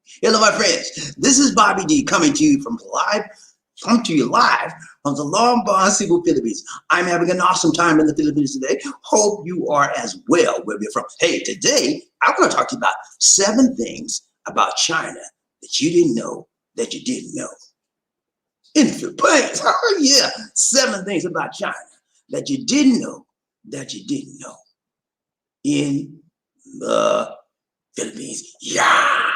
Hello, my friends. This is Bobby D coming to you live from the Long Bon Cebu, Philippines. I'm having an awesome time in the Philippines today. Hope you are as well where we're from. Hey, today I'm going to talk to you about 7 things about China that you didn't know that you didn't know. In the Philippines, oh yeah, 7 things about China that you didn't know that you didn't know. In the Philippines, yeah.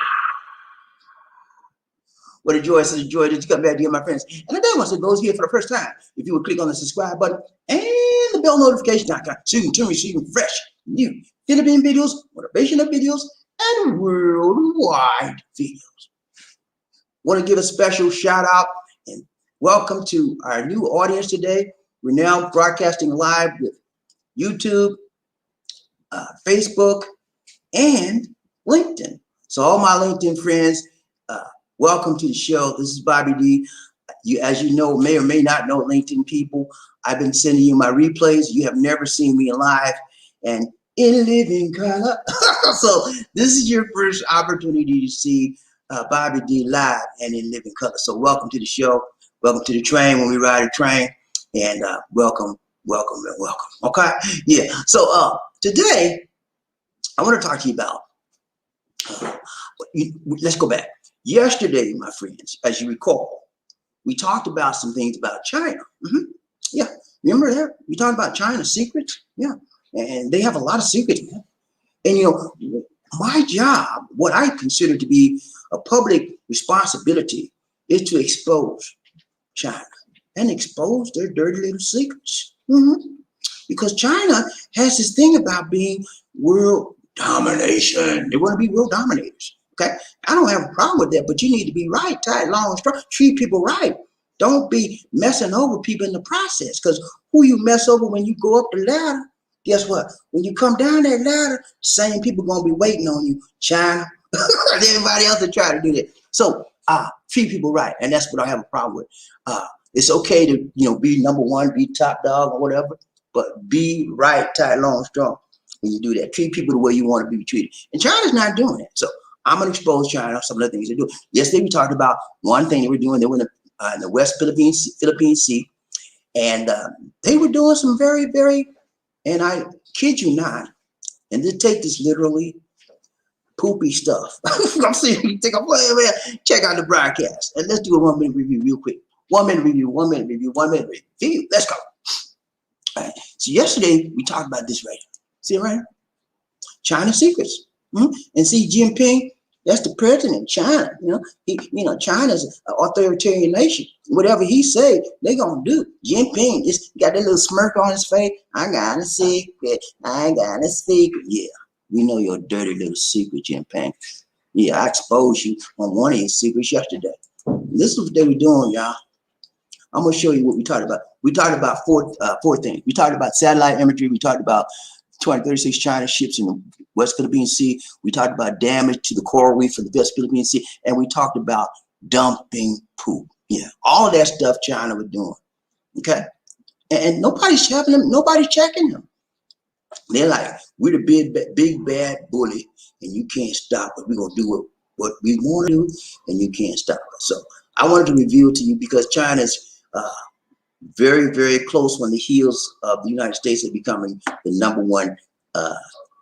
What a joy, such a joy that you come back here, my friends. And today, once it goes here for the first time, if you would click on the subscribe button and the bell notification icon so you can turn receiving fresh, new Philippine videos, motivational videos, and worldwide videos. Want to give a special shout out and welcome to our new audience today. We're now broadcasting live with YouTube, Facebook, and LinkedIn. So all my LinkedIn friends, welcome to the show. This is Bobby D. You, as you know, may or may not know LinkedIn people, I've been sending you my replays. You have never seen me live and in living color. So this is your first opportunity to see Bobby D live and in living color. So welcome to the show. Welcome to the train when we ride a train. And welcome, welcome, and welcome. Okay? Yeah. So today, I want to talk to you about, let's go back. Yesterday, my friends, as you recall, we talked about some things about China. Yeah, remember that? We talked about China's secrets. Yeah, and they have a lot of secrets, man. And you know, my job, what I consider to be a public responsibility, is to expose China and expose their dirty little secrets. Because China has this thing about being world domination. They want to be world dominators. Okay, I don't have a problem with that, but you need to be right, tight, long, and strong. Treat people right. Don't be messing over people in the process. Because who you mess over when you go up the ladder, guess what? When you come down that ladder, same people gonna be waiting on you. China, and everybody else that try to do that. So treat people right, and that's what I have a problem with. It's okay to be number one, be top dog or whatever, but be right, tight, long, and strong when you do that. Treat people the way you want to be treated, and China's not doing that. So I'm going to expose China, some of the things they do. Yesterday, we talked about one thing they were doing. They were in the West Philippine Sea, and they were doing some very, very, and I kid you not, and they take this literally, poopy stuff. I'm seeing you think I'm playing, man. Check out the broadcast, and let's do a 1-minute review real quick. 1-minute review, 1-minute review, 1-minute review. Let's go. All right. So yesterday, we talked about this right here. See it right here? China secrets. And see, Jinping, that's the president of China. China's an authoritarian nation. Whatever he say, they gonna do. Jinping just got that little smirk on his face. I got a secret. I got a secret. Yeah, we know your dirty little secret, Jinping. Yeah, I exposed you on one of your secrets yesterday. This is what they were doing, y'all. I'm gonna show you what we talked about. We talked about four things. We talked about satellite imagery. We talked about 236 China ships in the West Philippine Sea. We talked about damage to the coral reef for the West Philippine Sea, and we talked about dumping poop. Yeah, all of that stuff China was doing. Okay, and nobody's checking them. Nobody's checking them. They're like, we're the big bad bully, and you can't stop us. We're gonna do what we want to do, and you can't stop us. So I wanted to reveal to you because China's very, very close on the heels of the United States of becoming the #1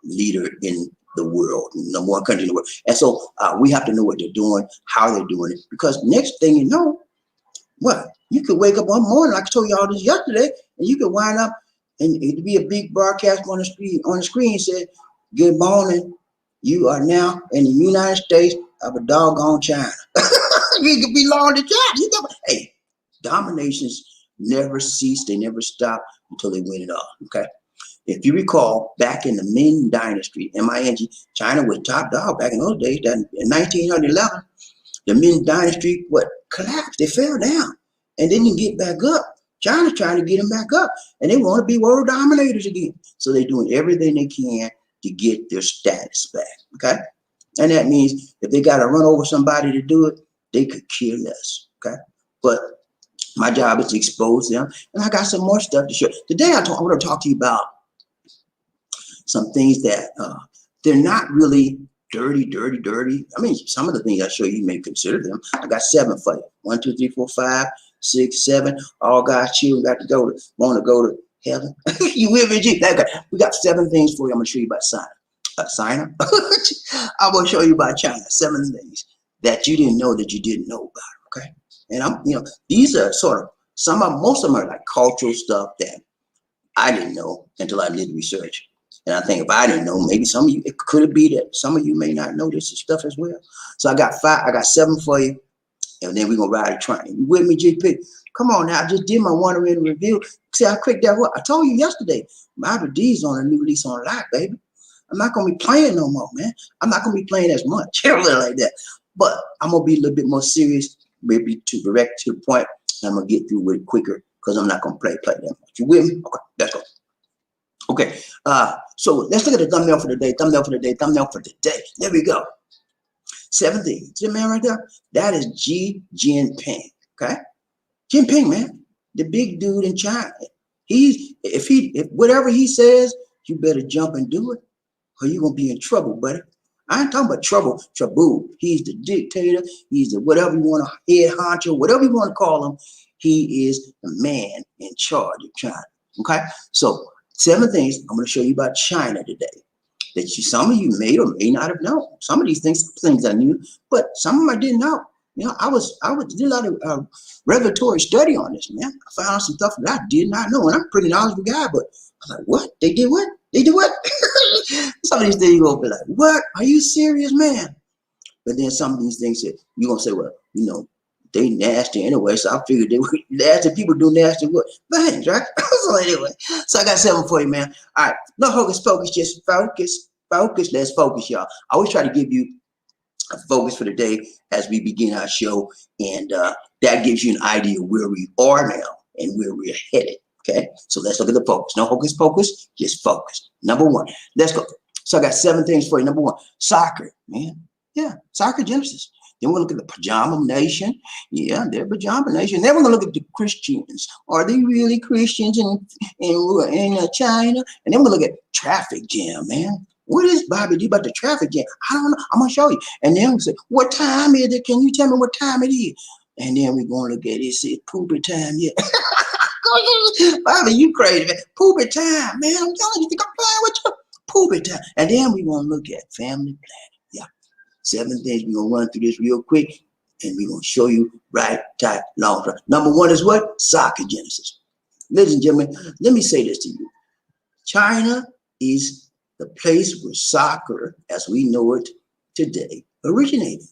leader in the world, #1 country in the world. And so we have to know what they're doing, how they're doing it, because next thing you know, what? You could wake up one morning, like I told y'all this yesterday, and you could wind up and it'd be a big broadcast on the screen said, "Good morning, you are now in the United States of a doggone China." You could belong to China. Hey, dominations never cease, they never stop until they win it all. Okay, if you recall, back in the Ming dynasty, M-I-N-G, China was top dog back in those days. That in 1911, the Ming dynasty collapsed. They fell down and they didn't get back up. China's trying to get them back up, and they want to be world dominators again. So they're doing everything they can to get their status back. Okay, and that means if they got to run over somebody to do it, they could kill us. Okay, but my job is to expose them, and I got some more stuff to show. Today, I want to talk to you about some things that they're not really dirty, dirty, dirty. I mean, some of the things I show you may consider them. I got 7 for you. 1, 2, 3, 4, 5, 6, 7. All God's children got to want to go to heaven. You with me, G? We got 7 things for you. I'm gonna show you about China. I'm gonna show you about China. 7 things that you didn't know that you didn't know about. Okay, and these are sort of most of them are like cultural stuff that I didn't know until I did research. And I think if I didn't know, maybe some of you, it could be that some of you may not know this stuff as well. So I got 7 for you, and then we're gonna ride a train. You with me, GP? Come on now, I just did my one-minute review. See how quick that was? I told you yesterday, BobbieD's on a new lease on life, baby. I'm not gonna be playing no more, man. I'm not gonna be playing as much, like that. But I'm gonna be a little bit more serious, maybe to direct to the point. And I'm gonna get through with it quicker because I'm not gonna play that much. You with me? Okay, let's go. Okay, so let's look at the thumbnail for the day. Thumbnail for the day. Thumbnail for the day. There we go. 7 things. See the man right there? That is Xi Jinping. Okay, Jinping, man, the big dude in China. If whatever he says, you better jump and do it, or you're gonna be in trouble, buddy. I ain't talking about trouble. He's the dictator. He's the whatever you want to, head honcho, whatever you want to call him. He is the man in charge of China. Okay, so 7 things I'm going to show you about China today that some of you may or may not have known. Some of these things I knew, but some of them I didn't know. You know, I did a lot of revelatory study on this, man. I found some stuff that I did not know, and I'm a pretty knowledgeable guy, but I was like, what? They did what? They did what? Some of these things you're going to be like, what? Are you serious, man? But then some of these things that you're going to say, well, you know, they nasty anyway, so I figured they were nasty. People do nasty things, right? So anyway, so I got 7 for you, man. All right, no hocus pocus, just focus. Let's focus, y'all. I always try to give you a focus for the day as we begin our show, and that gives you an idea of where we are now and where we're headed. Okay, so let's look at the focus. No hocus pocus, just focus. Number 1, let's go. So I got 7 things for you. Number 1, soccer, man. Yeah, soccer genesis. Then we're going to look at the Pajama Nation. Yeah, they're Pajama Nation. Then we're going to look at the Christians. Are they really Christians in China? And then we're going to look at traffic jam, man. What is BobbieD about the traffic jam? I don't know. I'm going to show you. And then we say, what time is it? Can you tell me what time it is? And then we're going to look at it. It's poopy time. Yeah. Bobbie, you crazy, man. Poopy time, man. I'm telling you, think I'm playing with you. Poopy time. And then we're going to look at family planning. 7 things. We're going to run through this real quick, and we're going to show you right, tight, long term. Number 1 is what? Soccer genesis. Ladies and gentlemen, let me say this to you. China is the place where soccer, as we know it today, originated.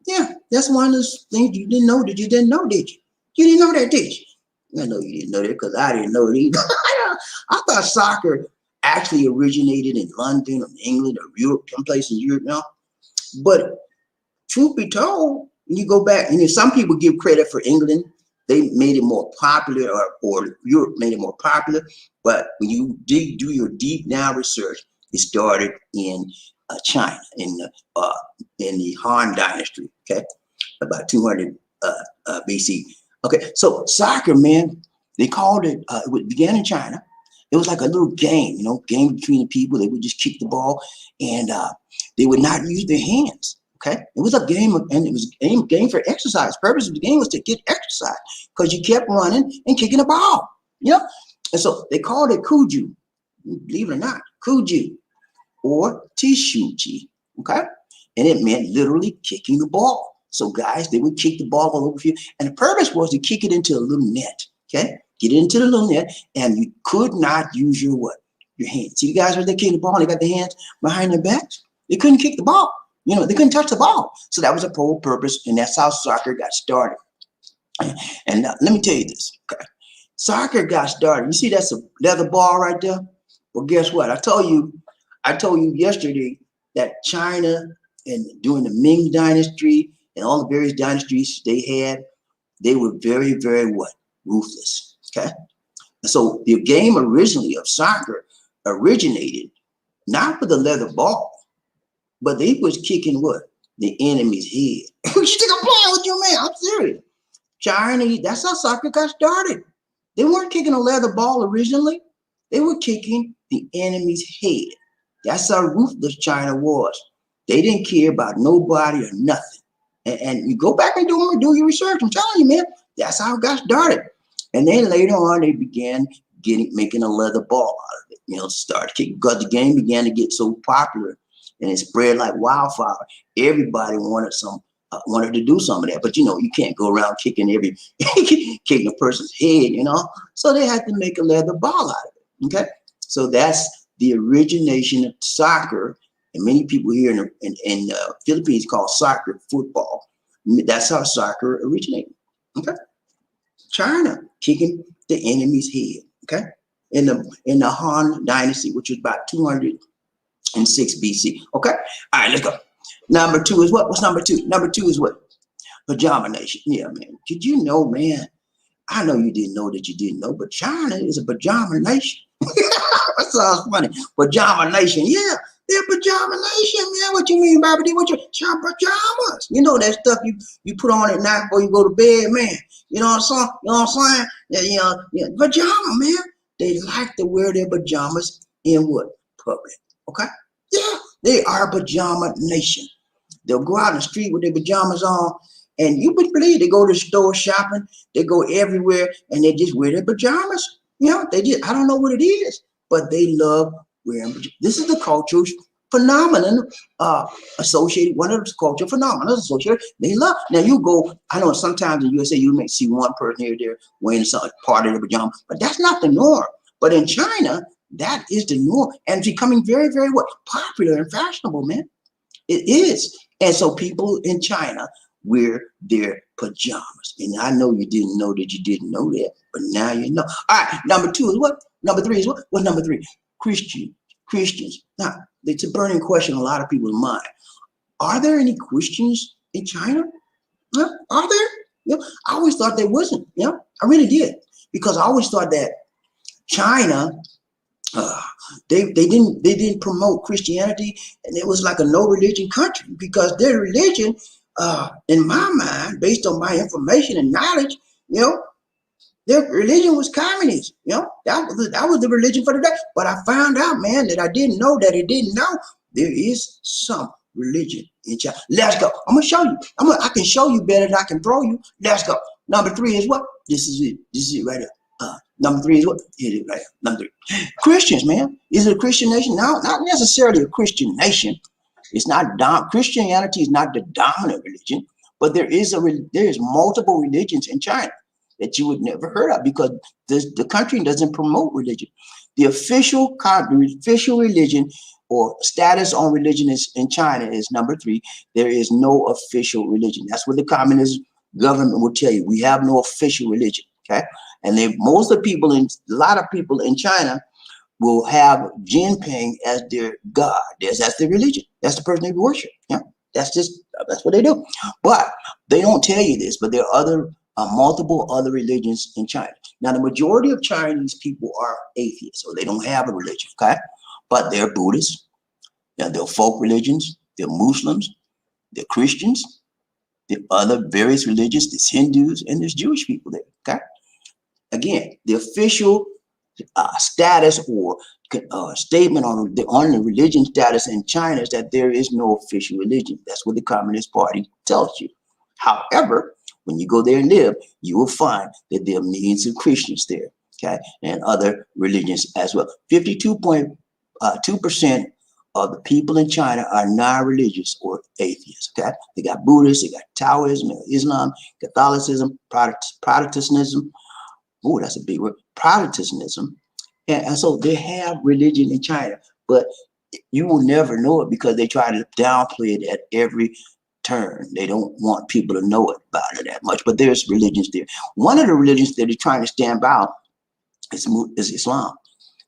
Yeah, that's one of those things you didn't know that you didn't know, did you? You didn't know that, did you? I know you didn't know that because I didn't know it either. I thought soccer actually originated in London or England or Europe, someplace in Europe now. But truth be told, when you go back, and some people give credit for England, they made it more popular, or Europe made it more popular. But when you do your deep down research, it started in China, in the Han Dynasty, okay, about 200 BC. Okay, so soccer, man, they called it, it began in China. It was like a little game, game between the people. They would just kick the ball, and they would not use their hands. Okay, it was a game, and it was a game for exercise. The purpose of the game was to get exercise because you kept running and kicking the ball. And so they called it kuju, believe it or not, kuju or tishuji. Okay, and it meant literally kicking the ball. So guys, they would kick the ball all over the field, and the purpose was to kick it into a little net. Okay. Get into the little net, and you could not use your hands. See the guys where they kick the ball, and they got their hands behind their backs. They couldn't kick the ball. They couldn't touch the ball. So that was the whole purpose, and that's how soccer got started. And let me tell you this. Okay. Soccer got started. You see that's a leather ball right there? Well, guess what? I told you yesterday that China, and during the Ming dynasty and all the various dynasties they were very, very ruthless. Okay, and so the game originally of soccer originated not with a leather ball, but they was kicking the enemy's head. You think I'm playing with you, man? I'm serious. Chinese, that's how soccer got started. They weren't kicking a leather ball originally. They were kicking the enemy's head. That's how ruthless China was. They didn't care about nobody or nothing. And you go back and do your research. I'm telling you, man, that's how it got started. And then later on, they began making a leather ball out of it. You know, start kicking because the game began to get so popular and it spread like wildfire. Everybody wanted to do some of that, but you know, you can't go around kicking kicking a person's head, you know. So they had to make a leather ball out of it. Okay, so that's the origination of soccer. And many people here in the Philippines call soccer football. That's how soccer originated. Okay, China kicking the enemy's head. Okay, in the Han Dynasty, which was about 206 BC. Okay, all right, let's go. Number two is what? What's number two? Number two is what? Pajama Nation. Yeah, man. Did you know, man? I know you didn't know that you didn't know, but China is a pajama nation. That sounds funny. Pajama Nation. Yeah, they're pajama nation, man. What you mean, BobbieD? What you pajamas? You know that stuff you put on at night before you go to bed, man. You know what I'm saying? You know what I'm saying? Yeah, pajama, man. They like to wear their pajamas in what? Public. Okay? Yeah, they are pajama nation. They'll go out in the street with their pajamas on, and you would believe they go to the store shopping, they go everywhere, and they just wear their pajamas. You know, they just, I don't know what it is, but they love wearing pajamas. This is the cultural phenomenon associated, one of the cultural phenomena associated, they love. Now you go, I know sometimes in the USA, you may see one person here or there wearing some part of their pajama, but that's not the norm. But in China, that is the norm, and it's becoming very, very what? Popular and fashionable, man. It is. And so people in China wear their pajamas. And I know you didn't know that you didn't know that, but now you know. All right, number two is what? Number three is what? What's number three? Christians. Now, it's a burning question in a lot of people's mind. Are there any Christians in China? Huh? Are there? You know, I always thought there wasn't. You know, I really did. Because I always thought that China, they didn't promote Christianity, and it was like a no religion country because their religion, in my mind, based on my information and knowledge, you know, their religion was communism. You know, that was the religion for the day. But I found out, man, that I didn't know that it didn't know there is some religion in China. Let's go. I'm gonna show you. I can show you better than I can throw you. Let's go. Number three is what? This is it. This is it right here. Number three is what? Hit it right here. Number three. Christians, man. Is it a Christian nation? No, not necessarily a Christian nation. It's not Christianity is not the dominant religion, but there is multiple religions in China that you would never heard of because the country doesn't promote religion. The official religion or status on religion in China is number three. There is no official religion. That's what the communist government will tell you. We have no official religion. Okay, and a lot of people in China will have Jinping as their god. That's their religion. That's the person they worship. Yeah, that's what they do. But they don't tell you this. But there are multiple other religions in China. Now, the majority of Chinese people are atheists, so they don't have a religion. Okay, but they're Buddhists. Now, they're folk religions. They're Muslims. They're Christians. There are other various religions. There's Hindus and there's Jewish people there. Okay. Again, the official status or statement on the religion status in China is that there is no official religion. That's what the Communist Party tells you. However, when you go there and live, you will find that there are millions of Christians there, okay, and other religions as well. 52.2% of the people in China are non-religious or atheists, okay? They got Buddhists, they got Taoism, Islam, Catholicism, Protestantism. Oh, that's a big word. Protestantism. And so they have religion in China, but you will never know it because they try to downplay it at every turn. They don't want people to know about it that much, but there's religions there. One of the religions that they're trying to stamp out is Islam.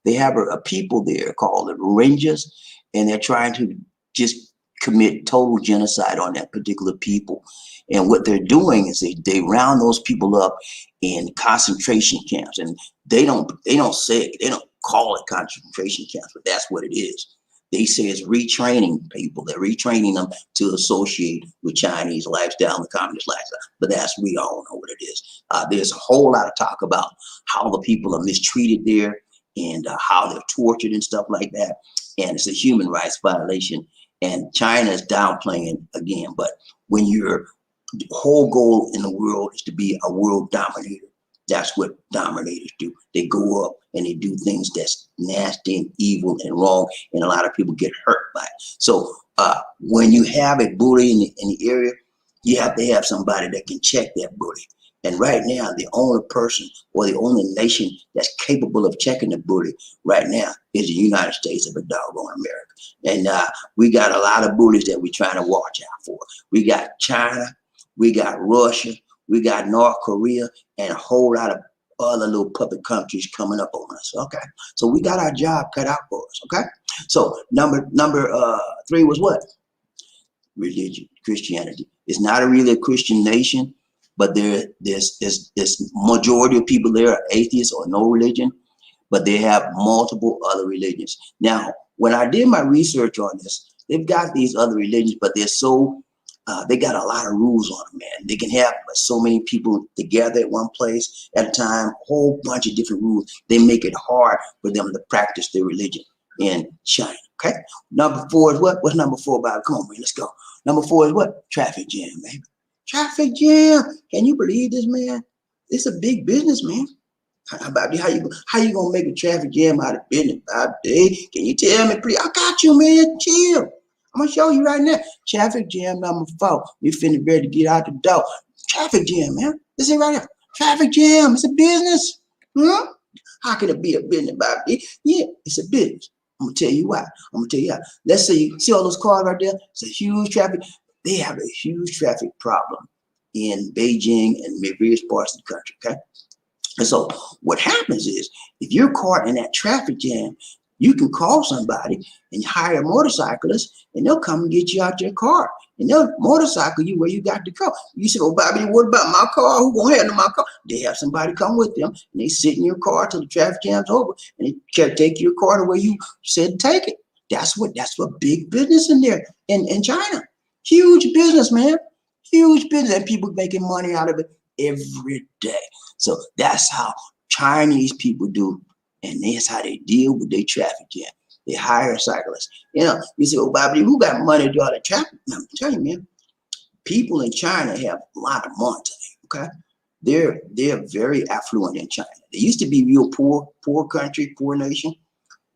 They have a people there called the Rohingyas, and they're trying to just commit total genocide on that particular people. And what they're doing is they round those people up in concentration camps, and they don't say it, they don't call it concentration camps, but that's what it is. They say it's retraining people. They're retraining them to associate with Chinese lifestyle and the communist lifestyle. But we all know what it is. There's a whole lot of talk about how the people are mistreated there and how they're tortured and stuff like that. And it's a human rights violation. And China is downplaying again. But when your whole goal in the world is to be a world dominator, that's what dominators do. They go up and they do things that's nasty and evil and wrong, and a lot of people get hurt by it. So when you have a bully in the area, you have to have somebody that can check that bully. And right now, the only person or the only nation that's capable of checking the bully right now is the United States of a doggone America. And we got a lot of bullies that we're trying to watch out for. We got China, we got Russia, we got North Korea, and a whole lot of other little puppet countries coming up on us. Okay, so we got our job cut out for us. Okay, so number 3 was what? Religion, Christianity. It's not a really Christian nation, but there's majority of people there are atheists or no religion, but they have multiple other religions. Now, when I did my research on this, they've got these other religions, but they're so they got a lot of rules on them, man. They can have so many people together at one place at a time, a whole bunch of different rules. They make it hard for them to practice their religion in China. Okay. Number 4 is what? What's number 4 about? Come on, man, let's go. Number 4 is what? Traffic jam, baby. Traffic jam. Can you believe this, man? It's a big business, man. How you gonna make a traffic jam out of business, Bobby? Can you tell me, please? I got you, man. Chill. I'm gonna show you right now. Traffic jam number 4. We finna ready to get out the door. Traffic jam, man. This is right here. Traffic jam. It's a business. Huh? How can it be a business, Bobby? Yeah, it's a business. I'm gonna tell you why. Let's say you see all those cars right there. It's a huge traffic. They have a huge traffic problem in Beijing and various parts of the country. Okay. And so what happens is, if you're caught in that traffic jam, you can call somebody and hire a motorcyclist, and they'll come and get you out your car, and they'll motorcycle you where you got to go. You say, "Oh, Bobby, what about my car? Who gonna handle my car?" They have somebody come with them, and they sit in your car till the traffic jam's over, and they can take your car to where you said take it. That's what big business in there in China. Huge business, man. Huge business, and people making money out of it every day. So that's how Chinese people do, and that's how they deal with their traffic jam. They hire cyclists. You know, you say, "Oh, Bobby, who got money to do all the traffic?" I'm telling you, man, people in China have a lot of money. Okay, they're very affluent in China. They used to be real poor country, poor nation,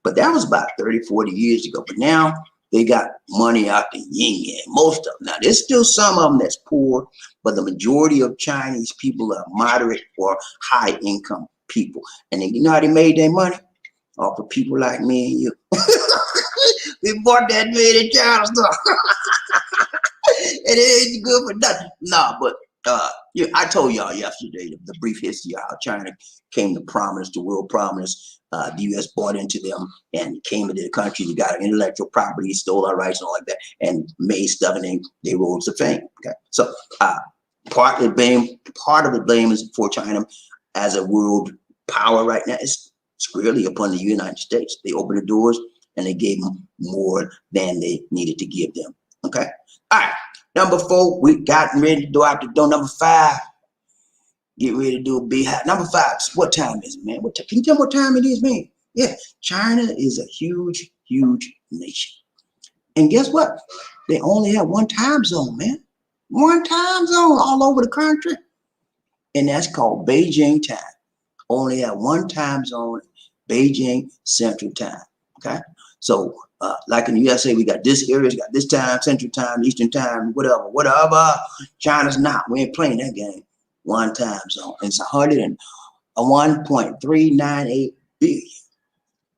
but that was about 30, 40 years ago. But now they got money out the yin yang, most of them. Now, there's still some of them that's poor, but the majority of Chinese people are moderate or high income people. And you know how they made their money? Off of people like me and you. We bought that made in China stuff. And it ain't good for nothing. No, but yeah, I told y'all yesterday the brief history of how China came to prominence, to world prominence. The U.S. bought into them and came into the country. You got intellectual property, stole our rights and all like that, and made stuff, and they rose to fame. Okay, so part of the blame is for China as a world power right now. It's squarely upon the United States. They opened the doors and they gave them more than they needed to give them. Okay, all right. Number 4, we got ready to go out the door. Number 5. Get ready to do a big hot. Number 5, what time is it, man? Can you tell me what time it is, man? Yeah, China is a huge, huge nation. And guess what? They only have one time zone, man. One time zone all over the country. And that's called Beijing time. Only have one time zone, Beijing Central Time. Okay? So, like in the USA, we got this area, we got this time, Central Time, Eastern Time, whatever. China's not. We ain't playing that game. One time zone. It's 1.398 billion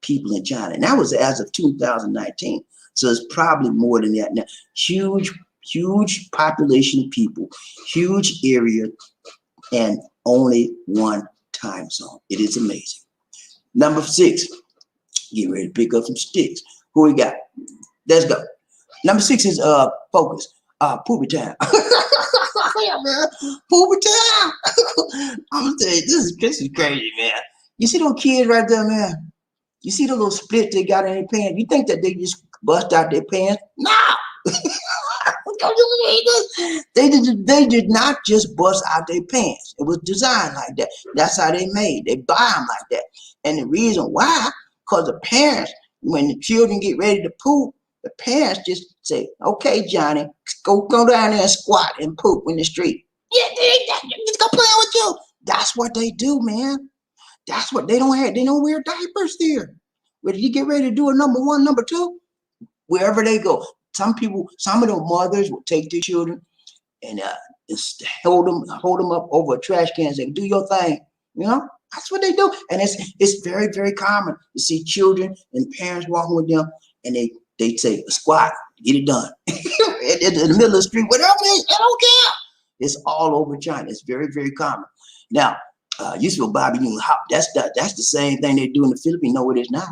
people in China. And that was as of 2019. So it's probably more than that now. Huge population of people, huge area, and only one time zone. It is amazing. Number 6, get ready to pick up some sticks. Who we got? Let's go. Number 6 is focus. Poopy time. Yeah, man. Poopy time. I'm gonna tell you, this is crazy, man. You see those kids right there, man? You see the little split they got in their pants? You think that they just bust out their pants? No. They did not just bust out their pants. It was designed like that. That's how they made. They buy them like that. And the reason why, because the parents, when the children get ready to poop, The parents just say, okay, Johnny, go down there and squat and poop in the street. Yeah, just go play with you. That's what they do, man. That's what they don't have. They don't wear diapers there. When you get ready to do a number one, number two, wherever they go, some of the mothers will take their children and just hold them up over a trash can and say, do your thing. You know, that's what they do. And it's very, very common to see children and parents walking with them, and they say, squat, get it done. in the middle of the street, whatever it is, I don't care. It's all over China. It's very, very common. Now, you say, well, Bobbie, that's the same thing they do in the Philippines. No, it is not.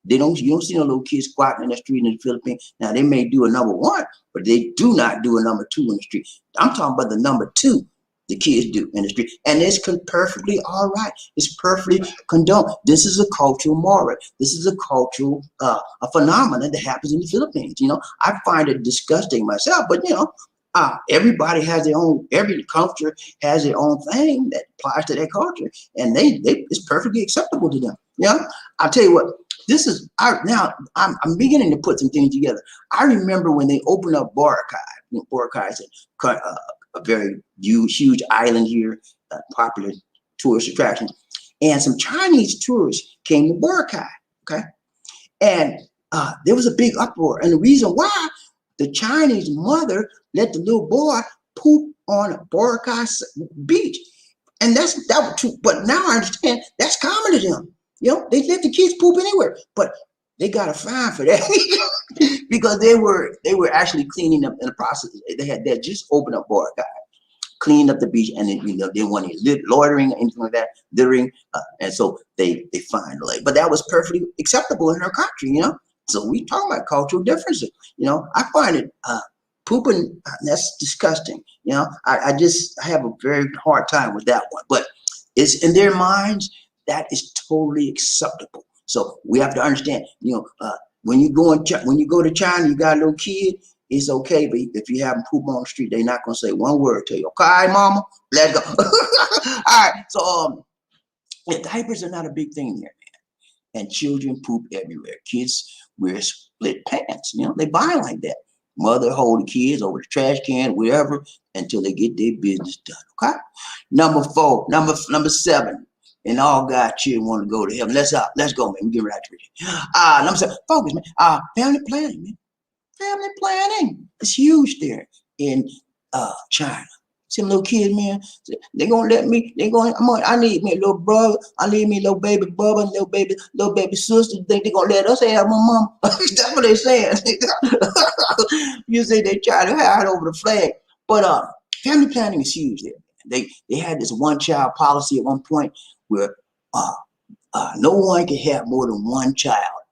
You don't see no little kids squatting in the street in the Philippines. Now, they may do a number one, but they do not do a number two in the street. I'm talking about the number two the kids do in the street. And it's perfectly all right. It's perfectly condoned. This is a cultural mores. This is a cultural a phenomenon that happens in the Philippines. You know, I find it disgusting myself, but you know, everybody has their own, every culture has their own thing that applies to their culture, and it's perfectly acceptable to them. Yeah, I'll tell you what. This is now I'm beginning to put some things together. I remember when they opened up Boracay. You know, Boracay is a very huge island here, popular tourist attraction, and some Chinese tourists came to Boracay. Okay, and there was a big uproar, and the reason why, the Chinese mother let the little boy poop on a Boracay beach, and that was true. But now I understand that's common to them. You know, they let the kids poop anywhere, but they got a fine for that because they were actually cleaning up in the process. They had just opened up Boracay, cleaned up the beach, and then, you know, they didn't want any loitering or anything like that, littering, and so they fined the lady. But that was perfectly acceptable in her country, you know. So we talk about cultural differences. You know, I find it pooping, that's disgusting. You know, I have a very hard time with that one. But it's in their minds, that is totally acceptable. So we have to understand, you know, when you go to China, you got a little kid, it's okay. But if you have them poop on the street, they're not gonna say one word to you. Okay, mama, let's go. All right. So yeah, diapers are not a big thing there, man. And children poop everywhere. Kids wear split pants. You know, they buy like that. Mother hold the kids over the trash can, wherever, until they get their business done. Okay. Number 7. And all God children want to go to heaven. Let's go, man. We get right to it. Number 7, focus, man. Family planning, man. Family planning. It's huge there in China. Some little kids, man. They gonna let me. I need me a little brother. I need me a little baby brother, little baby sister. Think they gonna let us have my mom? That's what they saying. You say they try to hide over the flag, but family planning is huge there. They had this one-child policy at one point where no one can have more than one child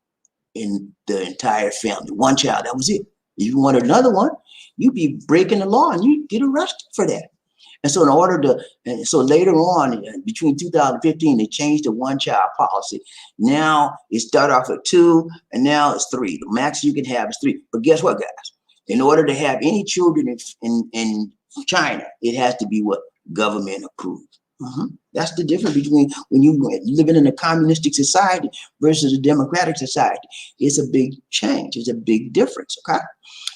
in the entire family. One child, that was it. If you wanted another one, you'd be breaking the law and you'd get arrested for that. And so so later on, between 2015, they changed the one-child policy. Now it started off at 2, and now it's 3. The max you can have is 3. But guess what, guys? In order to have any children in China, it has to be what? Government approved. That's the difference between when you living in a communistic society versus a democratic society. It's a big change. It's a big difference. Okay.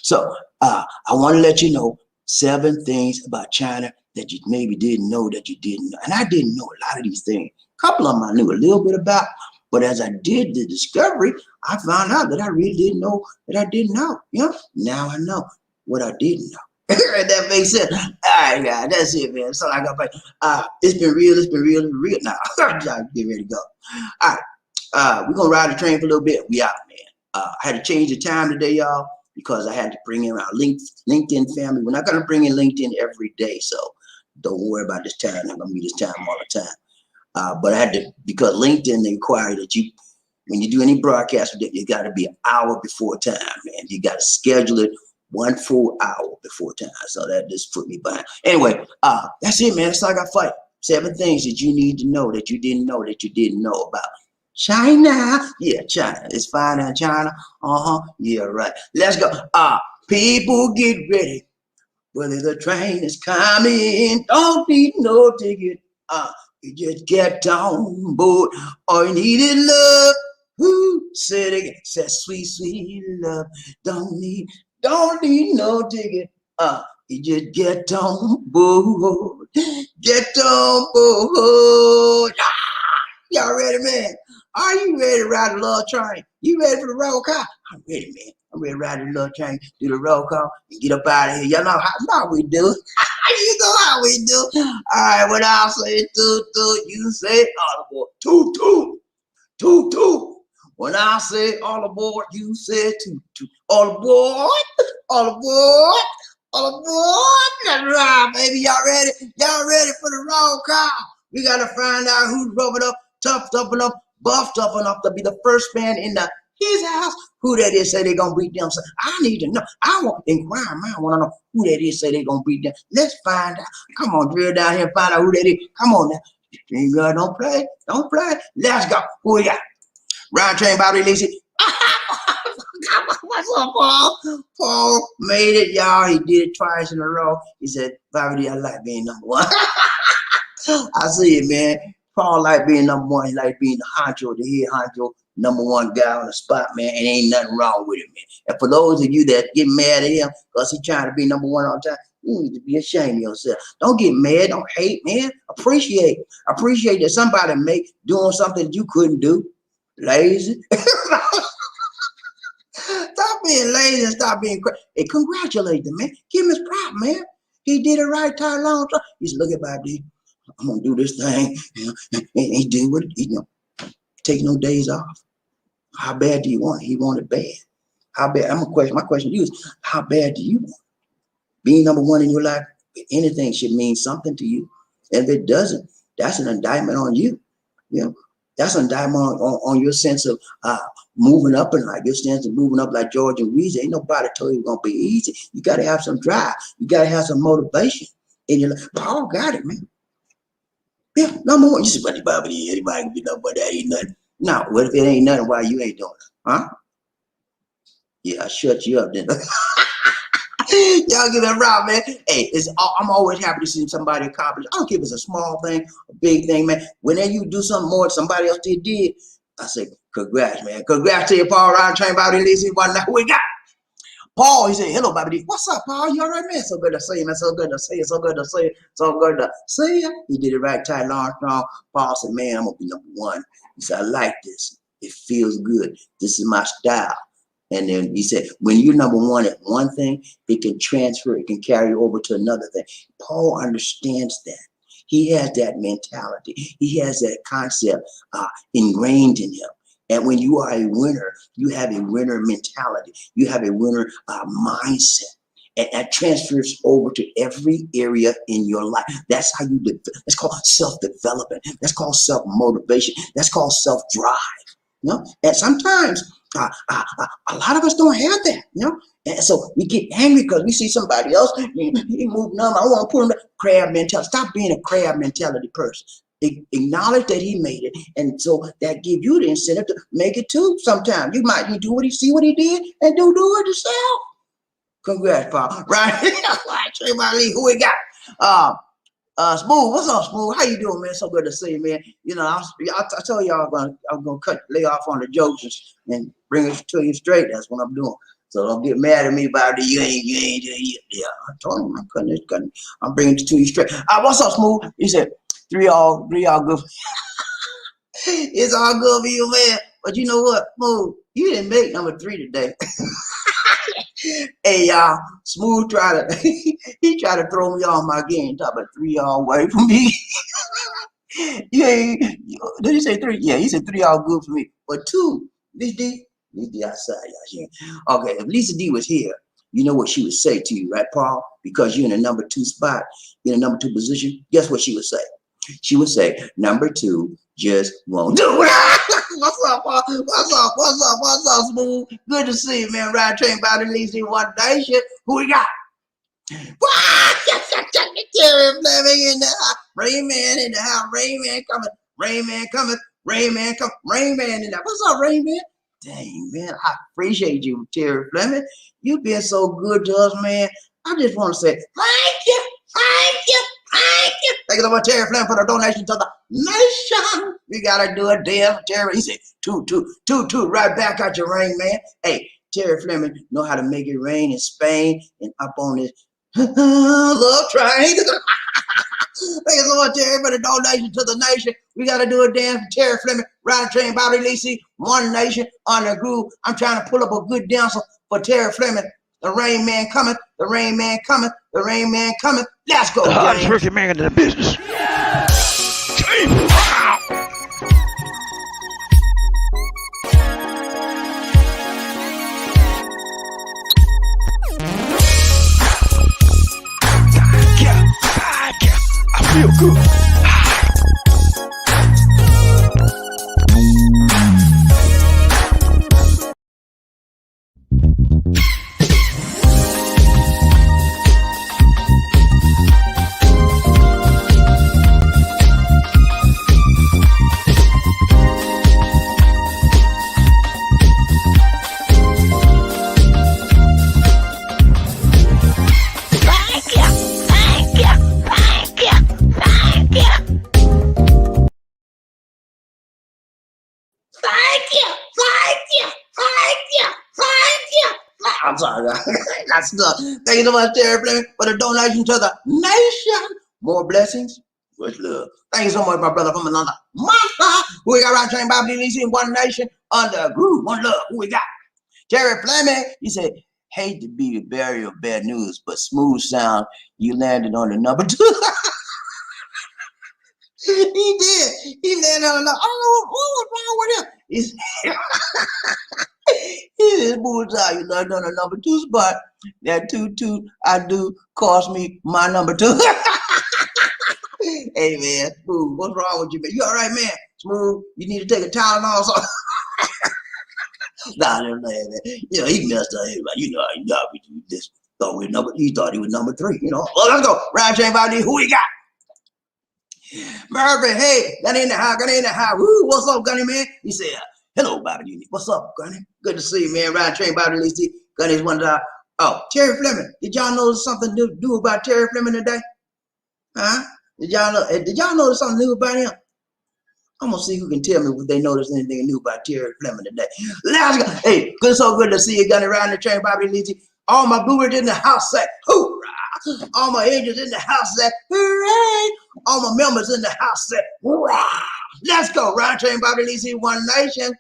So I want to let you know 7 things about China that you maybe didn't know that you didn't know. And I didn't know a lot of these things. A couple of them I knew a little bit about, but as I did the discovery, I found out that I really didn't know that I didn't know. You know, now I know what I didn't know. That makes sense. All right, guys, that's it, man. That's all I got for you. It's been real now. I'm trying to get ready to go. All right, we're gonna ride the train for a little bit. We out, man. I had to change the time today, y'all, because I had to bring in our LinkedIn family. We're not gonna bring in LinkedIn every day, so don't worry about this time. I'm not gonna be this time all the time. But I had to, because LinkedIn, they require that you, when you do any broadcast, you got to be an hour before time, man. You got to schedule it 1 full hour before time. So that just put me behind. Anyway, that's it, man. That's all I got for you. 7 things that you need to know that you didn't know about China. Yeah, China. It's fine in China. Yeah, right. Let's go. People get ready. Whether the train is coming, don't need no ticket. You just get on board. All you need is love. Who said it? Said sweet, sweet love. Don't need no ticket. You just get on board. Get on board. Y'all ready, man? Are you ready to ride the love train? You ready for the roll call? I'm ready, man. I'm ready to ride the love train, do the roll call, and get up out of here. Y'all know how we do. You know how we do. All right, when I say toot toot, you say all aboard. Toot toot, toot toot. When I say all aboard, you say toot toot. All aboard, all aboard, all aboard. That's right, baby. Y'all ready? Y'all ready for the roll call? We gotta find out who's rubbing up, toughed up enough, buffed up enough to be the first man in his house. Who that is say they gonna beat them? So I need to know. I want inquire mind. I want to know who that is say they gonna beat them. Let's find out. Come on, drill down here and find out who that is. Come on now. Don't play. Don't play. Let's go. Who we got? Round train, Bobbie, Lacey. What's up, Paul? Paul made it, y'all. He did it twice in a row. He said, BobbieD, I like being number one. I see it, man. Paul like being number one. He like being the honcho, the head honcho, number one guy on the spot, man. And ain't nothing wrong with it, man. And for those of you that get mad at him because he's trying to be number one all the time, you need to be ashamed of yourself. Don't get mad. Don't hate, man. Appreciate. Appreciate that somebody doing something that you couldn't do. Lazy. Stop being lazy and stop being crazy. Hey, congratulate him, man. Give him his prop, man. He did it right time, long time. He said, look at BobbieD. I'm gonna do this thing. And he did what take no days off. How bad do you want it? He wanted bad. How bad? My question to you is, how bad do you want it? Being number one in your life, anything should mean something to you. And if it doesn't, that's an indictment on you. You know, that's an indictment on your sense of moving up in life, your sense of moving up like George and Weezy. Ain't nobody told you it's gonna be easy. You gotta have some drive. You gotta have some motivation in your life. Paul got it, man. Yeah, number one. You say, what the BobbieD? Anybody can be number one. That ain't nothing. Now, what if it ain't nothing? Why you ain't doing it? Huh? Yeah, I shut you up then. Y'all give it around, man. Hey, I'm always happy to see somebody accomplish. I don't care if it's a small thing, a big thing, man. Whenever you do something more than somebody else did, I say, congrats, man. Congrats to you, Paul. Round train, BobbieD, Lacey. One now we got Paul. He said, hello, BobbieD. What's up, Paul? You all right, man? So good to see you, man. So good to see you. So good to see you. So good to see you. He did it right, tight, long, strong. Paul said, man, I'm going to be number one. He said, I like this. It feels good. This is my style. And then he said, when you're number one at one thing, it can transfer, it can carry over to another thing. Paul understands that. He has that mentality. He has that concept ingrained in him. And when you are a winner, you have a winner mentality. You have a winner mindset. And that transfers over to every area in your life. That's how you that's called self-development. That's called self-motivation. That's called self-drive. You know? And sometimes a lot of us don't have that, you know? And so we get angry because we see somebody else, he moving on. I want to put him in crab mentality. Stop being a crab mentality person. Acknowledge that he made it. And so that gives you the incentive to make it too sometimes. You might do what see what he did and do it yourself. Congrats, Paul. Right? Trey, who we got? Smooth, what's up, Smooth? How you doing, man? So good to see you, man. You know, I told y'all I'm gonna lay off on the jokes and bring it to you straight. That's what I'm doing. So don't get mad at me about it. You ain't. Yeah, I told him I'm cutting. I'm bringing it to you straight. What's up, Smooth? He said, three all good. It's all good for you, man. But you know what, Smooth? You didn't make number 3 today. Hey, y'all, Smooth tried to throw me off my game. Talk about 3 all away from me. Yeah, did he say 3? Yeah, he said 3 all good for me. But 2, Lisa D outside, y'all. Okay, if Lisa D was here, you know what she would say to you, right, Paul? Because you're in a number 2 spot, in a number 2 position. Guess what she would say? She would say, number 2 just won't do it. What's up, Paul? What's up, Smooth? Good to see you, man. Ride train, BobbieD, Lacey, one day shit. Who we got? Terry Fleming in the house. Rayman in the house. Rayman coming. Rayman coming. Rayman coming. Rayman in the house. What's up, Rayman? Dang, man, I appreciate you, Terry Fleming. You've been so good to us, man. I just want to say thank you, thank you, thank you, Thank you so much, Terry Fleming, for the donation to the nation. We gotta do a damn Terry. He said, toot, right back at your rain, man. Hey, Terry Fleming know how to make it rain in Spain and up on this love train. Thank you so much, Terry, for the donation to the nation. We got to do a dance for Terry Fleming, Ride Train, Bobby Lacey, One Nation, on the groove. I'm trying to pull up a good dancer for Terry Fleming. The rain man coming, the rain man coming, the rain man coming. Let's go, the hardest working man in the business. I feel good. I'm sorry, guys. That's enough. Thank you so much, Terry Fleming, for the donation to the nation. More blessings, much love. Thank you so much, my brother, from another monster. Who we got right train Bobby Lacey in One Nation under groove, one love. Who we got? Terry Fleming. He said, hate to be the bearer of bad news, but smooth sound, you landed on the number 2. He did. He landed on the, I don't know what was wrong with him. He's he said, bullseye, you landed on the number 2 spot. That 2 I do cost me my number 2. Hey man, Smooth, what's wrong with you, man? You all right, man? Smooth, you need to take a Tylenol or something. Nah, man. You know, he messed up. You know, we do this. He thought he was number 3, you know. Well, let's go. Round chain Bobby, who we got? Murphy, hey, Gunny in the house, Gunny in the house. Woo, what's up, Gunny, man? He said, hello, Bobby. What's up, Gunny? Good to see you, man. Round train Bobby Lacey. Gunny's one time. Oh, Terry Fleming. Did y'all notice something to do about Terry Fleming today? Huh? Did y'all notice something new about him? I'm gonna see who can tell me if they noticed anything new about Terry Fleming today. Let's go. Hey, so good to see you, Gunny, around the train, Bobby Lacey. All my bluebirds in the house say, hoorah! All my angels in the house say, hooray! All my members in the house say, hoorah! Let's go, round train, Bobby Lacey, One Nation.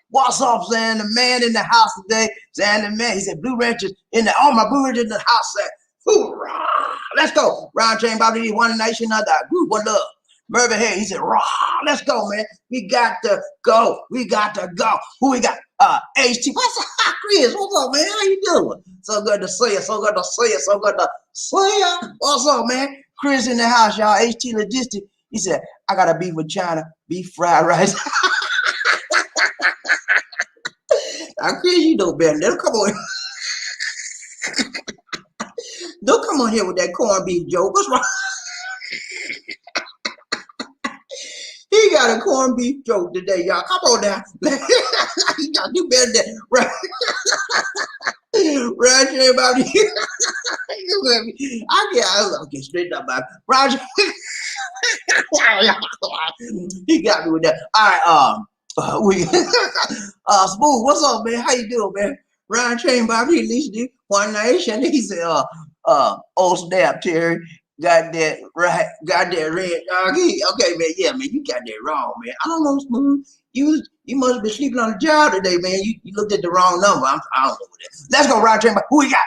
What's up, saying the man in the house today? Saying the man, he said, Blue Ranchers in the, all my Blue Ranchers in the house say, hoorah! Let's go, round train, Bobby Lacey, One Nation, another group, one love. Murphy here, he said, rah, let's go, man. We got to go. We got to go. Who we got? HT. What's up, Chris? What's up, man? How you doing? So good to see you. So good to see you. So good to see you. What's up, man? Chris in the house, y'all. HT Logistics. He said, I got a beef with China. Beef fried rice. Now, Chris, you know better. Don't come on. Don't come on here with that corned beef joke. What's wrong? He got a corned beef joke today, y'all. Come on now. You got to do better than right. Roger about you. I get straight up about Roger. He got me with that. All right, Smooth, what's up, man? How you doing, man? Ryan Train Bobby, at least do One Nation. He said, old snap, Terry. Got that right, got that red. Okay, man, yeah, man, you got that wrong, man. I don't know, Smooth. You must be sleeping on the job today, man. You looked at the wrong number. I don't know what that is. Let's go, Ryan Train. Who we got?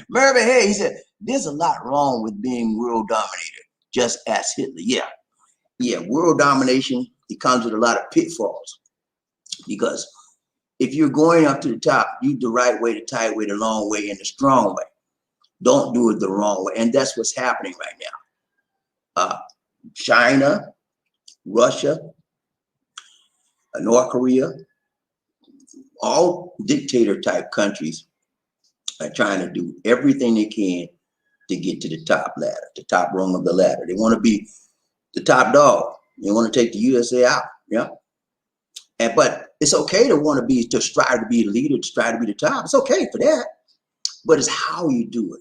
Murphy, hey, he said, there's a lot wrong with being world dominator, just as Hitler. Yeah, world domination, it comes with a lot of pitfalls. Because if you're going up to the top, you the right way, the tight way, the long way, and the strong way. Don't do it the wrong way. And that's what's happening right now. China, Russia, North Korea, all dictator type countries are trying to do everything they can to get to the top ladder, the top rung of the ladder. They want to be the top dog. They want to take the USA out. Yeah. But it's okay to strive to be the leader, to strive to be the top. It's okay for that. But it's how you do it.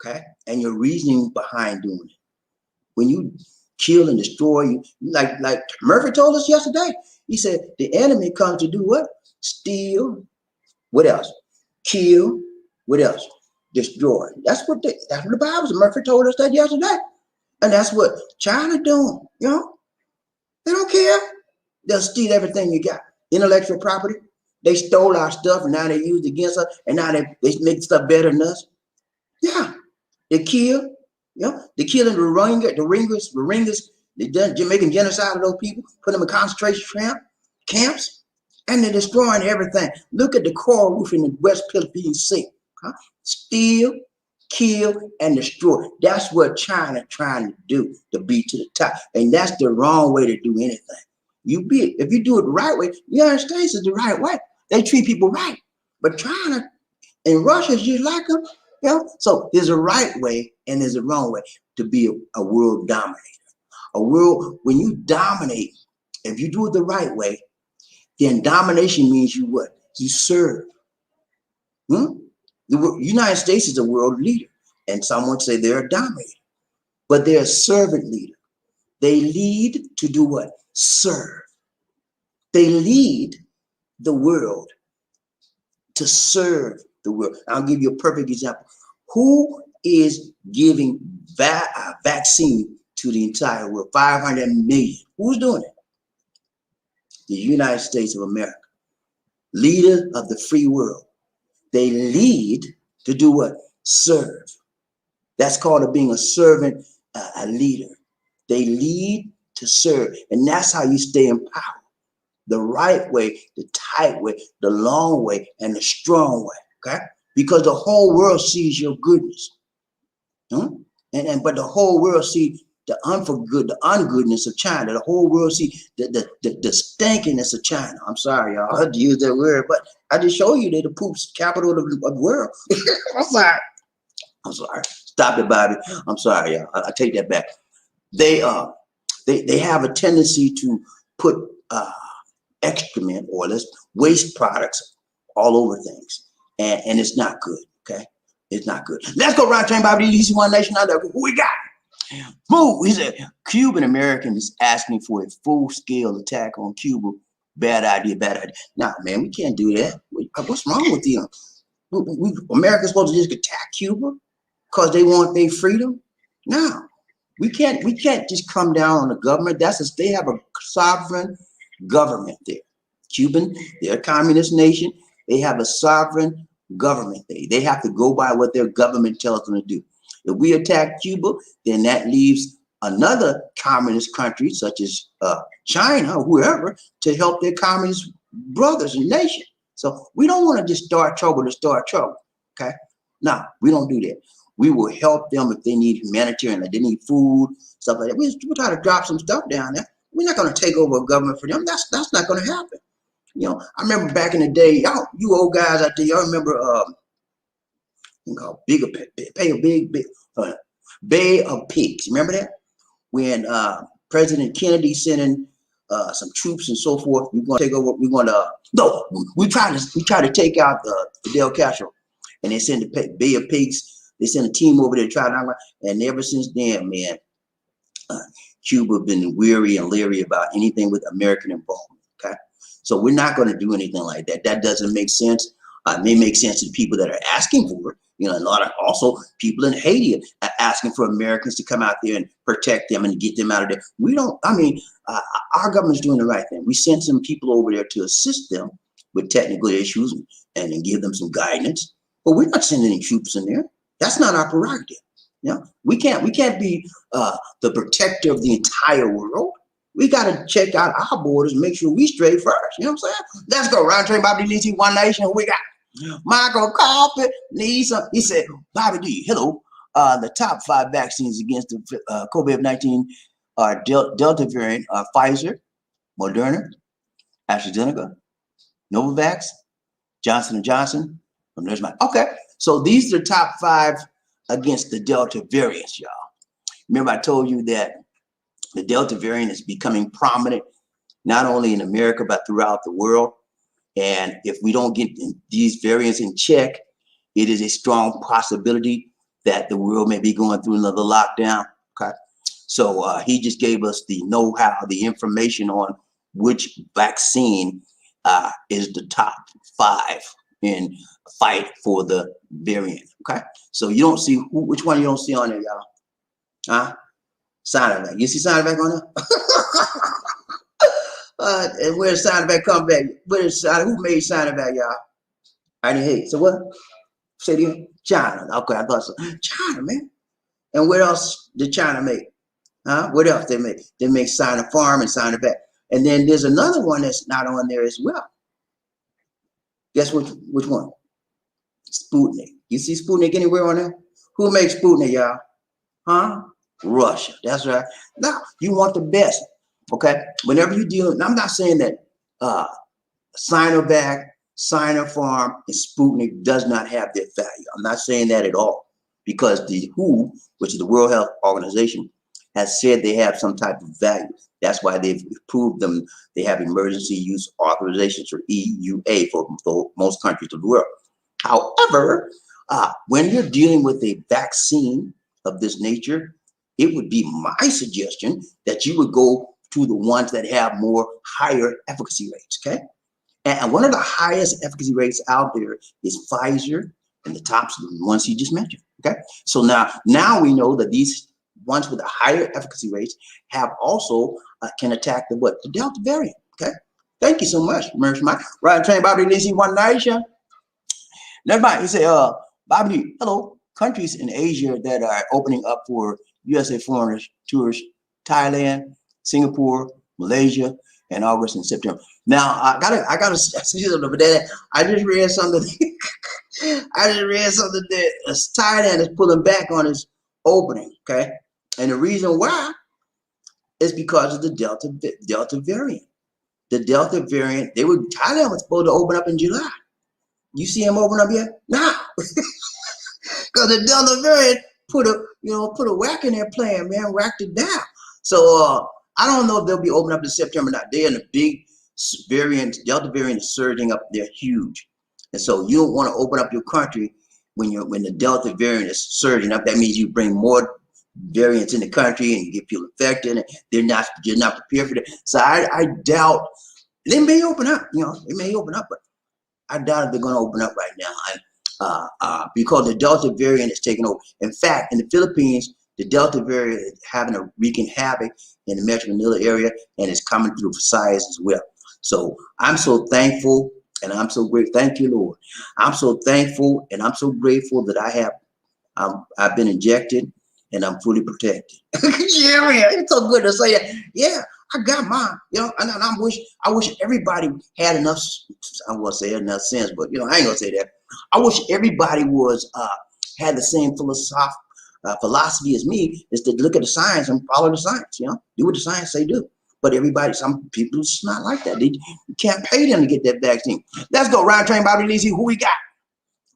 Okay, and your reasoning behind doing it. when you kill and destroy, you like Murphy told us yesterday. He said the enemy comes to do what? Steal. What else? Kill. What else? Destroy. That's what the Bible says. Murphy told us that yesterday. And that's what China doing. You know? They don't care. They'll steal everything you got. Intellectual property. They stole our stuff and now they use it against us and now they make stuff better than us. Yeah. They kill. You know, they're killing the Rohingyas, they're making genocide of those people, putting them in concentration camps, and they're destroying everything. Look at the coral reef in the West Philippine Sea. Huh? Steal, kill, and destroy. That's what China trying to do, to be to the top. And that's the wrong way to do anything. If you do it the right way, the United States is the right way. They treat people right. But China and Russia is just like them. You know? So there's a right way and there's a wrong way to be a world dominator. A world, when you dominate, if you do it the right way, then domination means you what? You serve. The United States is a world leader. And some would say they're a dominator. But they're a servant leader. They lead to do what? Serve. They lead the world to serve the world. I'll give you a perfect example. Who is giving vaccine to the entire world? 500 million. Who's doing it? The United States of America. Leader of the free world. They lead to do what? Serve. That's called being a servant, a leader. They lead to serve. And that's how you stay in power. The right way, the tight way, the long way, and the strong way. Okay? Because the whole world sees your goodness. But the whole world sees the ungoodness of China. The whole world sees the stinkiness of China. I'm sorry, y'all. I had to use that word, but I just show you they're the poop's capital of the world. I'm sorry. Stop it, Bobby. I'm sorry, y'all. I take that back. They have a tendency to put excrement or waste products all over things. And it's not good, okay? It's not good. Let's go round train, Bobby. DC One Nation out there. Who we got? Move. He said, Cuban Americans asking for a full-scale attack on Cuba. Bad idea, bad idea. Nah, man, we can't do that. What's wrong with them? America's supposed to just attack Cuba because they want their freedom? No. We can't just come down on the government. They have a sovereign government there. Cuban, they're a communist nation. They have a sovereign government there. They have to go by what their government tells them to do. If we attack Cuba, then that leaves another communist country, such as China or whoever, to help their communist brothers and nation. So we don't want to just start trouble to start trouble. Okay? No, we don't do that. We will help them if they need humanitarian, if they need food, stuff like that. We'll try to drop some stuff down there. We're not going to take over a government for them. That's not going to happen. You know, I remember back in the day, y'all, you old guys out there, y'all remember Bay of Pigs. Remember that? When President Kennedy sent in some troops and so forth, we're going to take over. We try to take out Fidel Castro, and they sent the Bay of Pigs. They sent a team over there to try to, and ever since then, man, Cuba have been weary and leery about anything with American involvement. Okay, so we're not going to do anything like that. That doesn't make sense. It may make sense to the people that are asking for it. You know, a lot of also people in Haiti are asking for Americans to come out there and protect them and get them out of there. We don't. I mean, our government's doing the right thing. We sent some people over there to assist them with technical issues and give them some guidance. But we're not sending any troops in there. That's not our prerogative. You know, we can't be the protector of the entire world. We got to check out our borders and make sure we straight first. You know what I'm saying? Let's go. Round train, Bobby DC, One Nation. Who we got? Michael Coffee needs some. He said, Bobby D, hello. The top 5 vaccines against the COVID-19 are Delta variant, Pfizer, Moderna, AstraZeneca, Novavax, Johnson & Johnson. Okay, so these are the top 5 against the Delta variants, y'all. Remember I told you that the Delta variant is becoming prominent, not only in America, but throughout the world. And if we don't get these variants in check, it is a strong possibility that the world may be going through another lockdown. Okay, So he just gave us the know-how, the information on which vaccine is the top 5 in fight for the variant. Okay, so you don't see which one you don't see on there, y'all. Huh? Sinovac. You see Sinovac on there? And where does Sinovac come back? Who made Sinovac, y'all? I didn't hear. So what? Say it again. China. Okay, I thought so. China, man. And what else did China make? Huh? What else they make? They make Sinopharm and Sinovac. And then there's another one that's not on there as well. Guess which one? Sputnik. You see Sputnik anywhere on there? Who makes Sputnik, y'all? Huh? Russia. That's right. Now, you want the best. Okay? Whenever you deal, I'm not saying that Sinovac, Sinopharm, and Sputnik does not have their value. I'm not saying that at all. Because the WHO, which is the World Health Organization, has said they have some type of value. That's why they've approved them. They have emergency use authorizations, or EUA, for most countries of the world. However, when you're dealing with a vaccine of this nature, it would be my suggestion that you would go to the ones that have more higher efficacy rates, okay? And one of the highest efficacy rates out there is Pfizer, and the tops are the ones he just mentioned, okay? So now we know that these ones with the higher efficacy rates have also can attack the Delta variant, okay? Thank you so much, Mike. Right, train Bobby Lizzie, One Nation. Never mind. He said, Bobby, hello. Countries in Asia that are opening up for USA foreigners, tourists: Thailand, Singapore, Malaysia, and August and September. Now, I gotta see something over there. I just read something. That Thailand is pulling back on its opening, okay? And the reason why is because of the Delta variant. The Delta variant, Thailand was supposed to open up in July. You see them open up yet? Nah. Because the Delta variant put a whack in their plan, man, whacked it down. So I don't know if they'll be open up in September or not. They're in a big variant. Delta variant is surging up. They're huge. And so you don't want to open up your country when the Delta variant is surging up. That means you bring more variants in the country and you get people infected, and you're not prepared for that. So I doubt they may open up, they may open up, but I doubt if they're going to open up right now. Because the Delta variant is taking over. In fact, in the Philippines, the Delta variant is wreaking havoc in the Metro Manila area, and it's coming through Visayas as well. So I'm so thankful, and I'm so grateful. Thank you, Lord. I'm so thankful, and I'm so grateful that I've been injected, and I'm fully protected. Yeah, it's so good to say that. Yeah, I got mine. And I wish everybody had enough. I won't say enough sense, but I ain't gonna say that. I wish everybody had the same philosophy as me, is to look at the science and follow the science. Do what the science say do. But some people it's not like that. You can't pay them to get that vaccine. Let's go. Ryan Train, Bobby Lizzie. Who we got?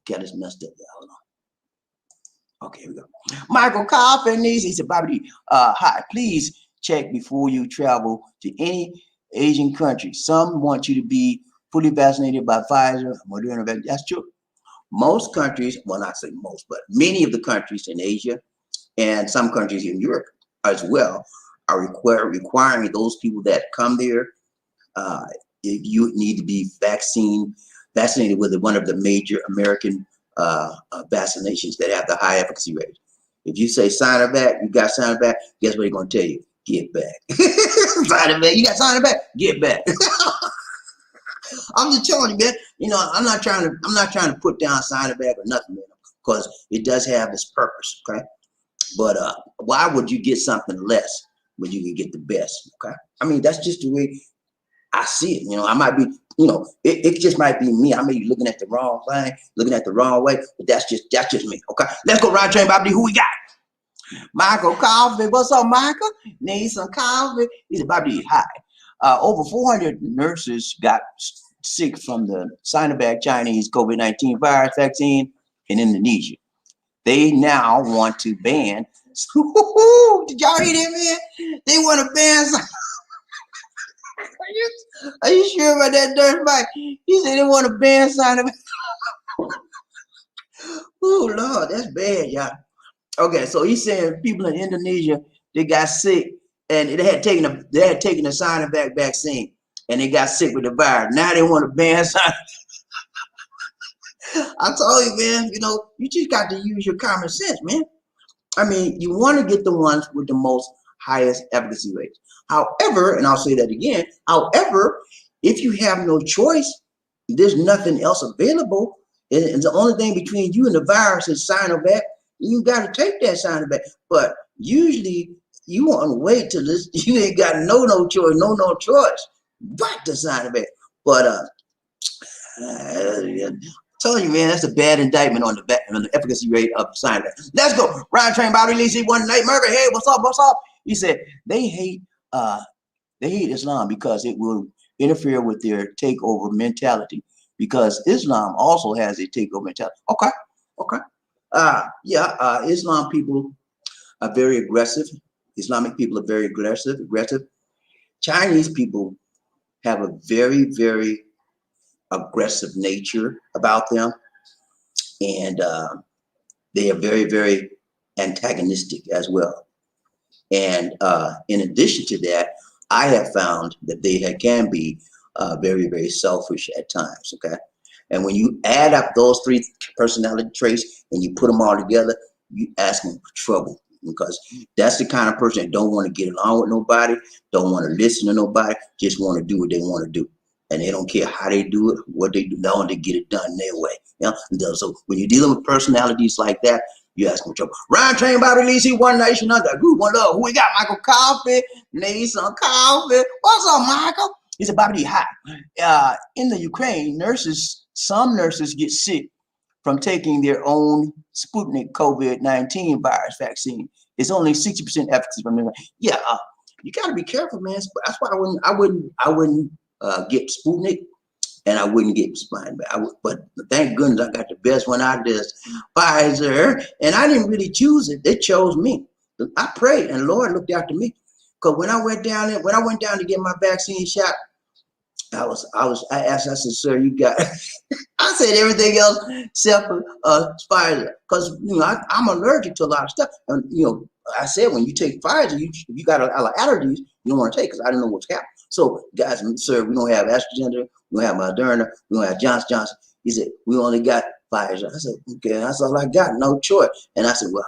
Okay, this messed up, y'all. Hold on. Okay, here we go. Michael Coffin, he said, Bobby, hi, please check before you travel to any Asian country. Some want you to be fully vaccinated by Pfizer, Moderna. That's true. Most countries, well, not say most, but many of the countries in Asia and some countries in Europe as well are requiring those people that come there, you need to be vaccinated with one of the major American vaccinations that have the high efficacy rate. If you say Sinovac, you got Sinovac, guess what they're going to tell you? Get back. Sinovac, you got Sinovac? Get back. I'm just telling you, man. I'm not trying to put down Sinovac or nothing, man, because it does have its purpose, okay? But why would you get something less when you can get the best? Okay, I mean, that's just the way I see it. I might be, it just might be me. I may be looking at the wrong thing, looking at the wrong way, but that's just me. Okay, let's go. Ryan Train, Bobby. Who we got? Michael Coffee. What's up, Michael? Need some coffee? He's about to eat high. Over 400 nurses got sick from the Sinovac Chinese COVID-19 virus vaccine in Indonesia. They now want to ban. Did y'all hear that, man? They want to ban. Are you sure about that, Dirt Mike? He said they want to ban Sinovac. Oh Lord, that's bad, y'all. Okay, so he's saying people in Indonesia They got sick, and they had taken a Sinovac vaccine, and they got sick with the virus. Now they want to ban Sinovac. I told you, man. You know, you just got to use your common sense, man. I mean, you want to get the ones with the most highest efficacy rates. However, and I'll say that again, however, if you have no choice, there's nothing else available, and the only thing between you and the virus is Sinovac, you got to take that Sinovac. But usually you want to wait till this, you ain't got no choice, no choice but the Sinovac. But I told you, man, that's a bad indictment on the efficacy rate of Sinovac. Let's go. Ryan trained Bobby Lee see one night. Murphy, hey, what's up? What's up? He said they hate Islam because it will interfere with their takeover mentality. Because Islam also has a takeover mentality. Okay. Islam people are very aggressive. Islamic people are very aggressive. Chinese people have a very, very aggressive nature about them, and they are very, very antagonistic as well. And in addition to that, I have found that they can be very, very selfish at times. Okay, and when you add up those three personality traits and you put them all together, you ask them for trouble, because that's the kind of person that don't want to get along with nobody, don't want to listen to nobody, just want to do what they want to do. And they don't care how they do it, what they do, they want to get it done their way. You know? So when you're dealing with personalities like that, you ask them for trouble. Ryan trained Bobby Lee, see one nation under group, one love. Who we got? Michael Coffee, need some coffee. What's up, Michael? He said, Bobby D, hi. In the Ukraine, some nurses get sick from taking their own Sputnik COVID-19 virus vaccine. It's only 60% efficacy from them. Yeah, you got to be careful, man. That's why I wouldn't get Sputnik, and I wouldn't get Sputnik. But thank goodness I got the best one out of this, Pfizer, and I didn't really choose it. They chose me. I prayed, and the Lord looked after me. Because when I went down to get my vaccine shot, I asked, I said, sir, you got, I said everything else except for Pfizer. Because, you know, I'm allergic to a lot of stuff. And, you know, I said, when you take Pfizer, you got a lot of allergies you don't want to take, because I didn't know what's happening. So, guys, sir, we don't have AstraZeneca, we don't have Moderna, we don't have Johnson. He said, we only got Pfizer. I said, okay, that's all I got, no choice. And I said, well,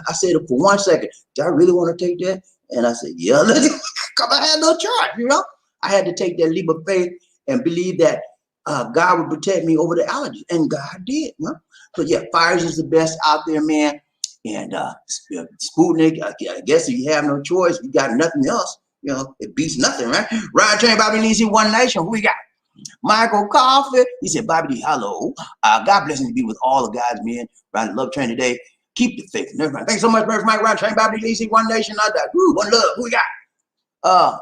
I said for 1 second, do I really want to take that? And I said, yeah, because I had no choice, you know? I had to take that leap of faith and believe that God would protect me over the allergies, and God did. You know? So yeah, Pfizer is the best out there, man. And Sputnik, I guess if you have no choice, you got nothing else. You know, it beats nothing, right? Ryan trained Bobby Lee, see one nation. Who we got? Michael Coffee. He said, Bobby D, hello. God bless him to be with all the guys, man. Ryan the Love Train today. Keep the faith. Thanks so much, Mike. Ryan trained Bobby Lee, see one nation. One love. Who we got?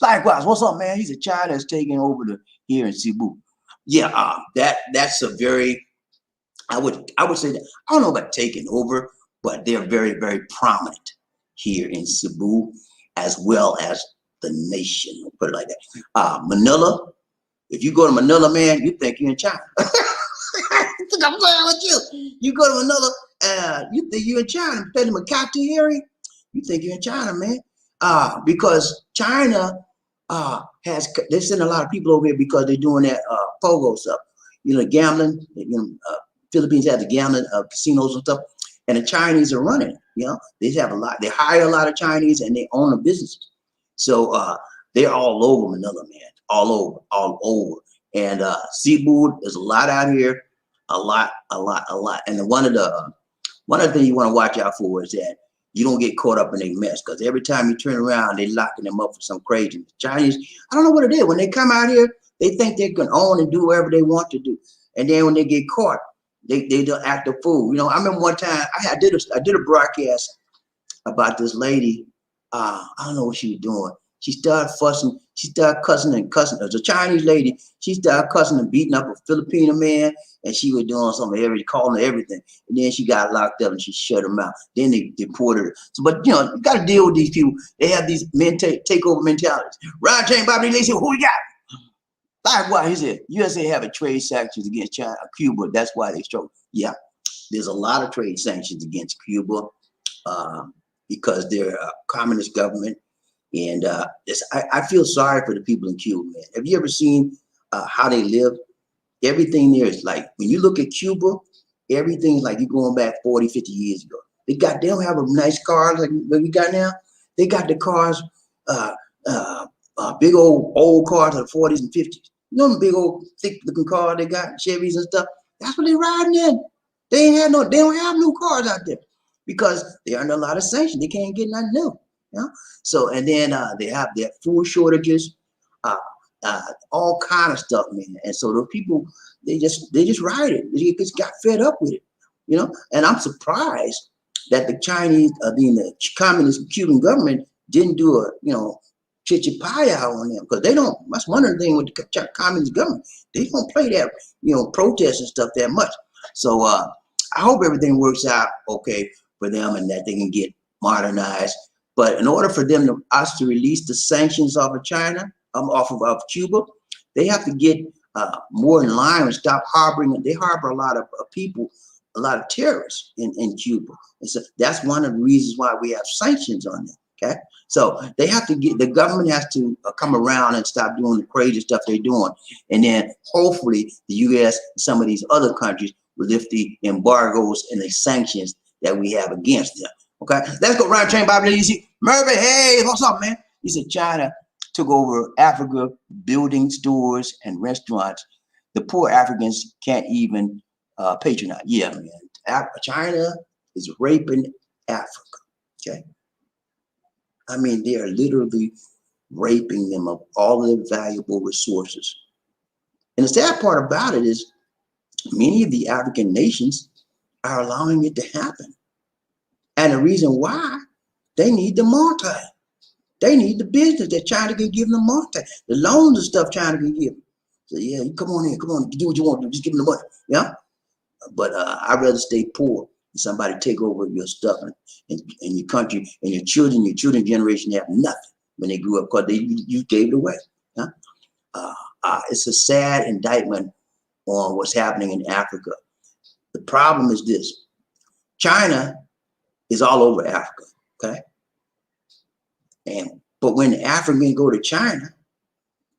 Likewise, what's up, man? He said China is taking over here in Cebu. Yeah, that's a very, I would say that, I don't know about taking over, but they're very, very prominent here in Cebu, as well as the nation. I'll put it like that. Manila, if you go to Manila, man, you think you're in China. I'm playing with you. You go to Manila, you think you're in China. Play the Makati area, you think you're in China, man. Because China they send a lot of people over here because they're doing that pogo stuff. You know, gambling. You know, Philippines have the gambling casinos and stuff, and the Chinese are running it. You know, they have a lot. They hire a lot of Chinese, and they own the businesses. So they're all over Manila, man. All over. And Cebu, there's a lot out here. A lot. And then one of the things you want to watch out for is that you don't get caught up in a mess, because every time you turn around, they're locking them up for some crazy. Chinese, I don't know what it is. When they come out here, they think they can own and do whatever they want to do. And then when they get caught, they don't act a fool. You know, I remember one time I did a broadcast about this lady. I don't know what she was doing. She started fussing. She started cussing and cussing. It was a Chinese lady. She started cussing and beating up a Filipino man, and she was doing something, calling her everything. And then she got locked up and she shut her mouth. Then they deported her. So, but you know, you got to deal with these people. They have these takeover mentalities. Ryan Chain Bobby Lee said, who we got? Likewise, he said, USA have a trade sanctions against China, Cuba. That's why they struggle. Yeah, there's a lot of trade sanctions against Cuba. because they're a communist government. And I feel sorry for the people in Cuba, man. Have you ever seen how they live? Everything there is like, when you look at Cuba, everything's like you're going back 40, 50 years ago. They don't have a nice car like what we got now. They got the cars, big old cars of the 40s and 50s. You know the big old thick looking cars they got, Chevys and stuff. That's what they riding in. They don't have new cars out there because they're under a lot of sanctions. They can't get nothing new. You know? So, and then they have their food shortages, all kind of stuff, man. And so the people, they just ride it. They just got fed up with it, you know. And I'm surprised that the the communist Cuban government didn't do a, chichipaya on them, because they don't. That's one of the things with the communist government. They don't play that, protest and stuff that much. So I hope everything works out okay for them and that they can get modernized. But in order for us to release the sanctions off of China, off of Cuba, they have to get more in line and stop harboring. They harbor a lot of people, a lot of terrorists in Cuba. And so that's one of the reasons why we have sanctions on them. Okay, so they have to the government has to come around and stop doing the crazy stuff they're doing, and then hopefully the U.S. and some of these other countries will lift the embargoes and the sanctions that we have against them. Okay, let's go round train, Bobbie. You see, Murphy, hey, what's up, man? He said China took over Africa, building stores and restaurants. The poor Africans can't even patronize. Yeah, man. China is raping Africa. Okay. I mean, they are literally raping them of all their valuable resources. And the sad part about it is many of the African nations are allowing it to happen. And the reason why, they need the multi. They need the business that China can give them multi. The loans and stuff China can give them. So yeah, you come on in, do what you want to do, just give them the money. Yeah. But I'd rather stay poor than somebody take over your stuff and your country and your children generation have nothing when they grew up because you gave it away. Huh? It's a sad indictment on what's happening in Africa. The problem is this: China is all over Africa, okay? But when the Africans go to China,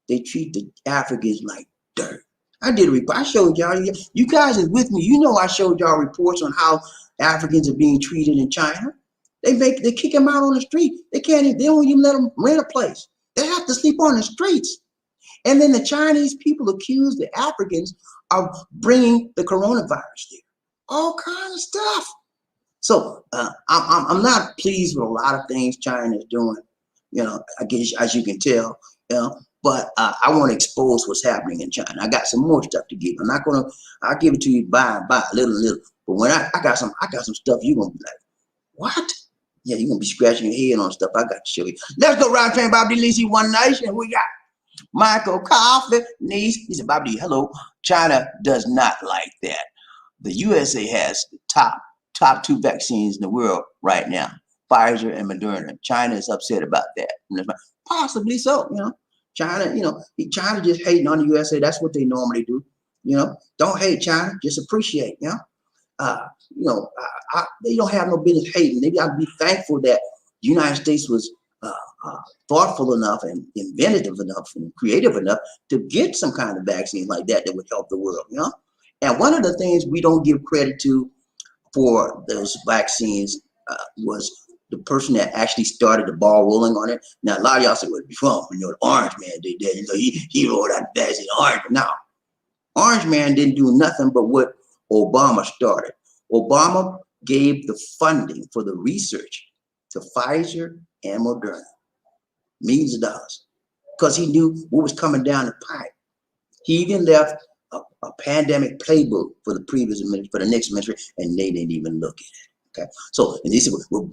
they treat the Africans like dirt. I did a report. I showed y'all. You guys is with me. You know I showed y'all reports on how Africans are being treated in China. They kick them out on the street. They don't even let them rent a place. They have to sleep on the streets. And then the Chinese people accuse the Africans of bringing the coronavirus there. All kinds of stuff. So I'm not pleased with a lot of things China is doing. I guess as you can tell, but I want to expose what's happening in China. I got some more stuff to give. I'll give it to you by little. But when I got some stuff, you're gonna be like, what? Yeah, you're gonna be scratching your head on stuff I got to show you. Let's go round train, Bobbie of Life, One Nation. We got Michael Coffee, niece. He said, Bobbie, hello. China does not like that. The USA has the top 2 vaccines in the world right now, Pfizer and Moderna. China is upset about that. Possibly so, China, China just hating on the USA. That's what they normally do. Don't hate China, just appreciate, they don't have no business hating. They got to be thankful that the United States was thoughtful enough and inventive enough and creative enough to get some kind of vaccine like that would help the world, And one of the things we don't give credit to for those vaccines was the person that actually started the ball rolling on it. Now, a lot of y'all say, well, before, the Orange Man did that. He rolled out the vaccine. Orange Man didn't do nothing but what Obama started. Obama gave the funding for the research to Pfizer and Moderna, millions of dollars, because he knew what was coming down the pipe. He even left a pandemic playbook for the previous for the next administration, and they didn't even look at it. Okay, so and they said, well,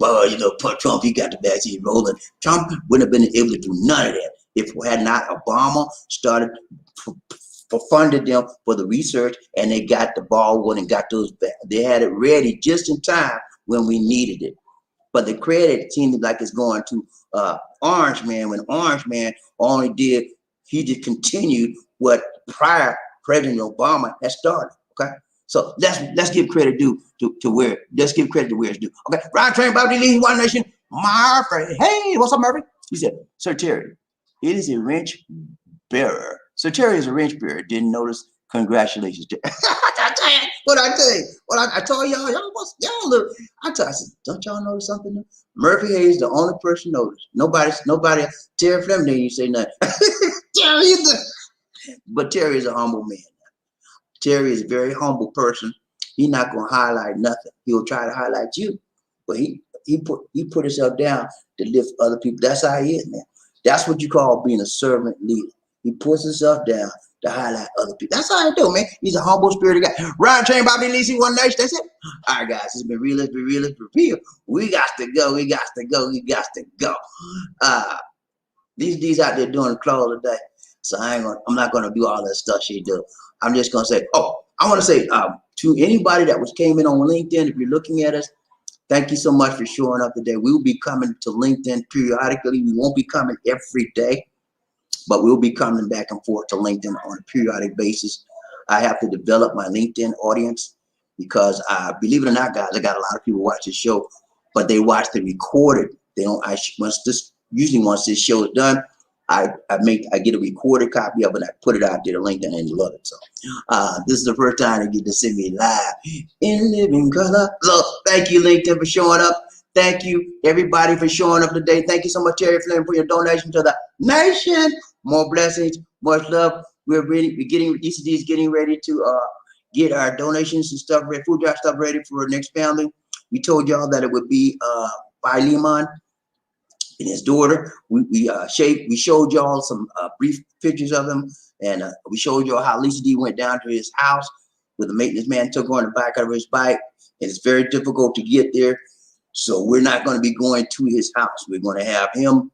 Trump, he got the vaccine rolling. Trump wouldn't have been able to do none of that if had not Obama started funded them for the research, and they got the ball rolling, got those back. They had it ready just in time when we needed it. But the credit seemed like it's going to Orange Man, when Orange Man only did, he just continued what prior President Obama had started. Okay, so let's give credit to where it's due. Okay, round train, Bobbie of Life, One Nation. Murphy. Hey, what's up, Murphy? He said, Sir Terry, it is a wrench bearer. Sir Terry is a wrench bearer. Didn't notice. Congratulations. What I tell you? What I told y'all, y'all look. I said, don't y'all notice something new? Murphy Hayes, the only person noticed. Nobody. Terry Fleming didn't even say nothing. Terry, but Terry is a humble man. Terry is a very humble person. He's not gonna highlight nothing. He'll try to highlight you, but he put himself down to lift other people. That's how he is, man. That's what you call being a servant leader. He puts himself down to highlight other people. That's how I do, man. He's a humble spirited guy. Ryan Train, BobbieD of Life, One Nation. That's it. All right, guys. It's been real. It's been real. It's been real. We got to go. We got to go. We got to go. These out there doing the clothes today. So I'm not gonna do all that stuff she do. I'm just gonna say, I want to say to anybody that came in on LinkedIn, if you're looking at us, thank you so much for showing up today. We will be coming to LinkedIn periodically. We won't be coming every day, but we'll be coming back and forth to LinkedIn on a periodic basis. I have to develop my LinkedIn audience because believe it or not, guys, I got a lot of people watch this show, but they watch the recorded. They don't. Usually once this show is done, I get a recorded copy of it and I put it out there to LinkedIn and they love it. So this is the first time they get to see me live in living color. So thank you, LinkedIn, for showing up. Thank you, everybody, for showing up today. Thank you so much, Terry Flynn, for your donation to the nation. More blessings, much love. We're getting DCD is getting ready to get our donations and stuff ready, food drive stuff ready for our next family. We told y'all that it would be by Lemon and his daughter. We showed y'all some brief pictures of them, and we showed y'all how Lisa D went down to his house with the maintenance man took her on the back of his bike. And it's very difficult to get there, so we're not going to be going to his house. We're going to have him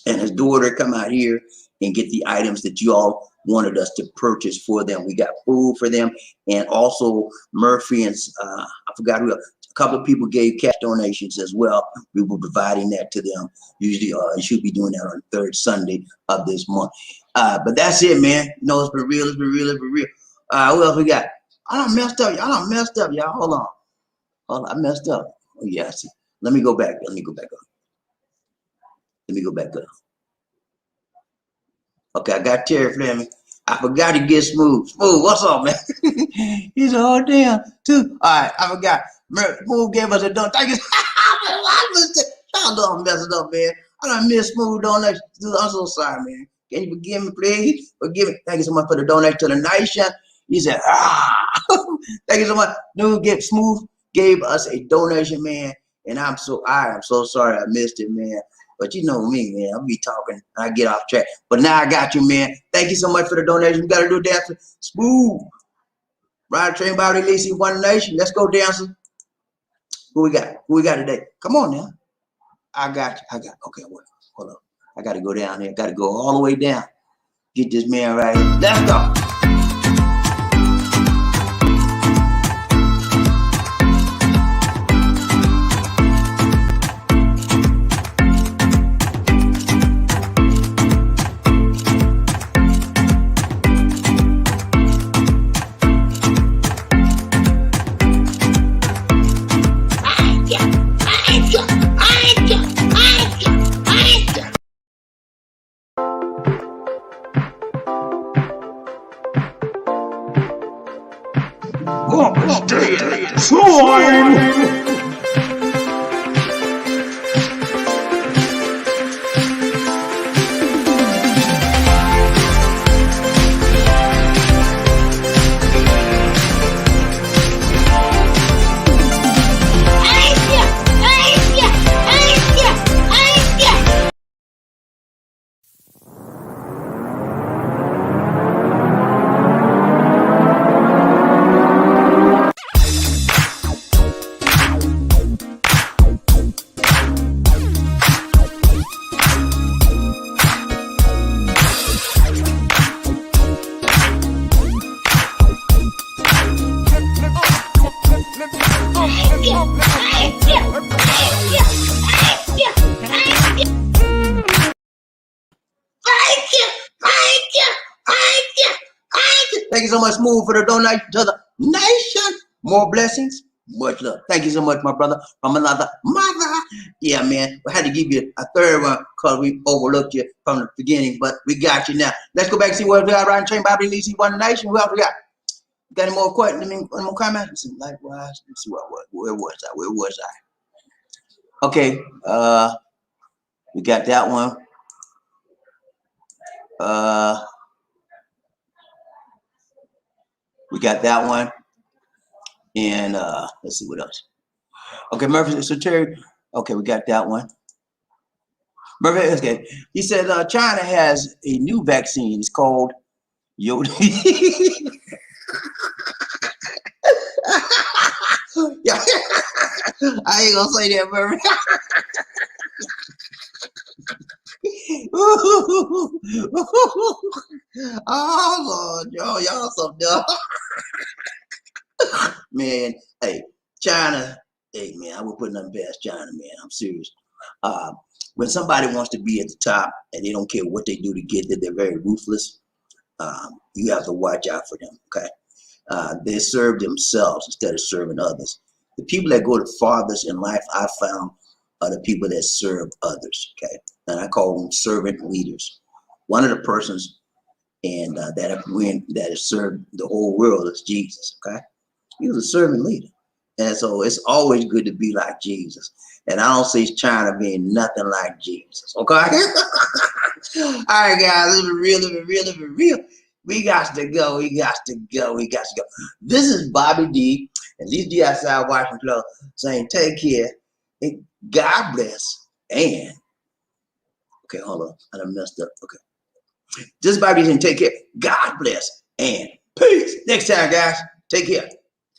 and his daughter come out here and get the items that you all wanted us to purchase for them. We got food for them, and also Murphy and I forgot who else. A couple of people gave cash donations as well. We were providing that to them. Usually, you should be doing that on the third Sunday of this month. But that's it, man. You know, it's been real. It's been real. It's been real. What else we got? I done messed up. Y'all done messed up, y'all. Hold on. I messed up. Oh yeah, I see. Let me go back. Let me go back up. Okay, I got Terry Fleming. I forgot to get Smooth. Smooth, what's up, man? He's a whole damn too. All right, I forgot. Smooth gave us a donation. Thank you. Y'all done messing up, man. I done missed Smooth donation. I'm so sorry, man. Can you forgive me, please? Forgive me. Thank you so much for the donation to the nation. He said, Thank you so much. Smooth gave us a donation, man. And I am so sorry I missed it, man. But you know me, man. I'll be talking. I get off track. But now I got you, man. Thank you so much for the donation. We got to do a dance. Smooth. Ride Train, BobbieD of Life, One Nation. Let's go, dancer. Who we got? Who we got today? Come on now. I got you. Okay, wait. Hold up. I got to go down here. Got to go all the way down. Get this man right here. Let's go. Thank you so much, Smooth, for the donation to the nation. More blessings, Much love. Thank you so much, my brother. From another mother. Yeah, man. We had to give you a third one because we overlooked you from the beginning, but we got you now. Let's go back and see what we got right in Chain BobbieD of Life, One Nation. Who else we got? Got any more questions? Any more comments? Likewise. Let's see where was I? Where was I? Okay. We got that one. We got that one. And let's see what else. Okay, Murphy, so Terry. Okay, we got that one. Murphy, okay. He said China has a new vaccine. It's called Yoda. Yeah, I ain't gonna say that, Murphy. Oh Lord, y'all so dumb. Man, hey, China, hey man, I would put nothing past China, man. I'm serious. When somebody wants to be at the top and they don't care what they do to get there, they're very ruthless. You have to watch out for them, okay? They serve themselves instead of serving others. The people that go the farthest in life, I found, are the people that serve others, okay? And I call them servant leaders. One of the persons and that has served the whole world is Jesus, okay? He was a servant leader. And so it's always good to be like Jesus. And I don't see China being nothing like Jesus, okay? All right, guys, live it real. We got to go. This is Bobby D, and these D outside watching club saying, take care, and God bless, and, okay, hold on, I done messed up, okay. This is Bobby D saying, take care, God bless, and peace. Next time, guys, take care.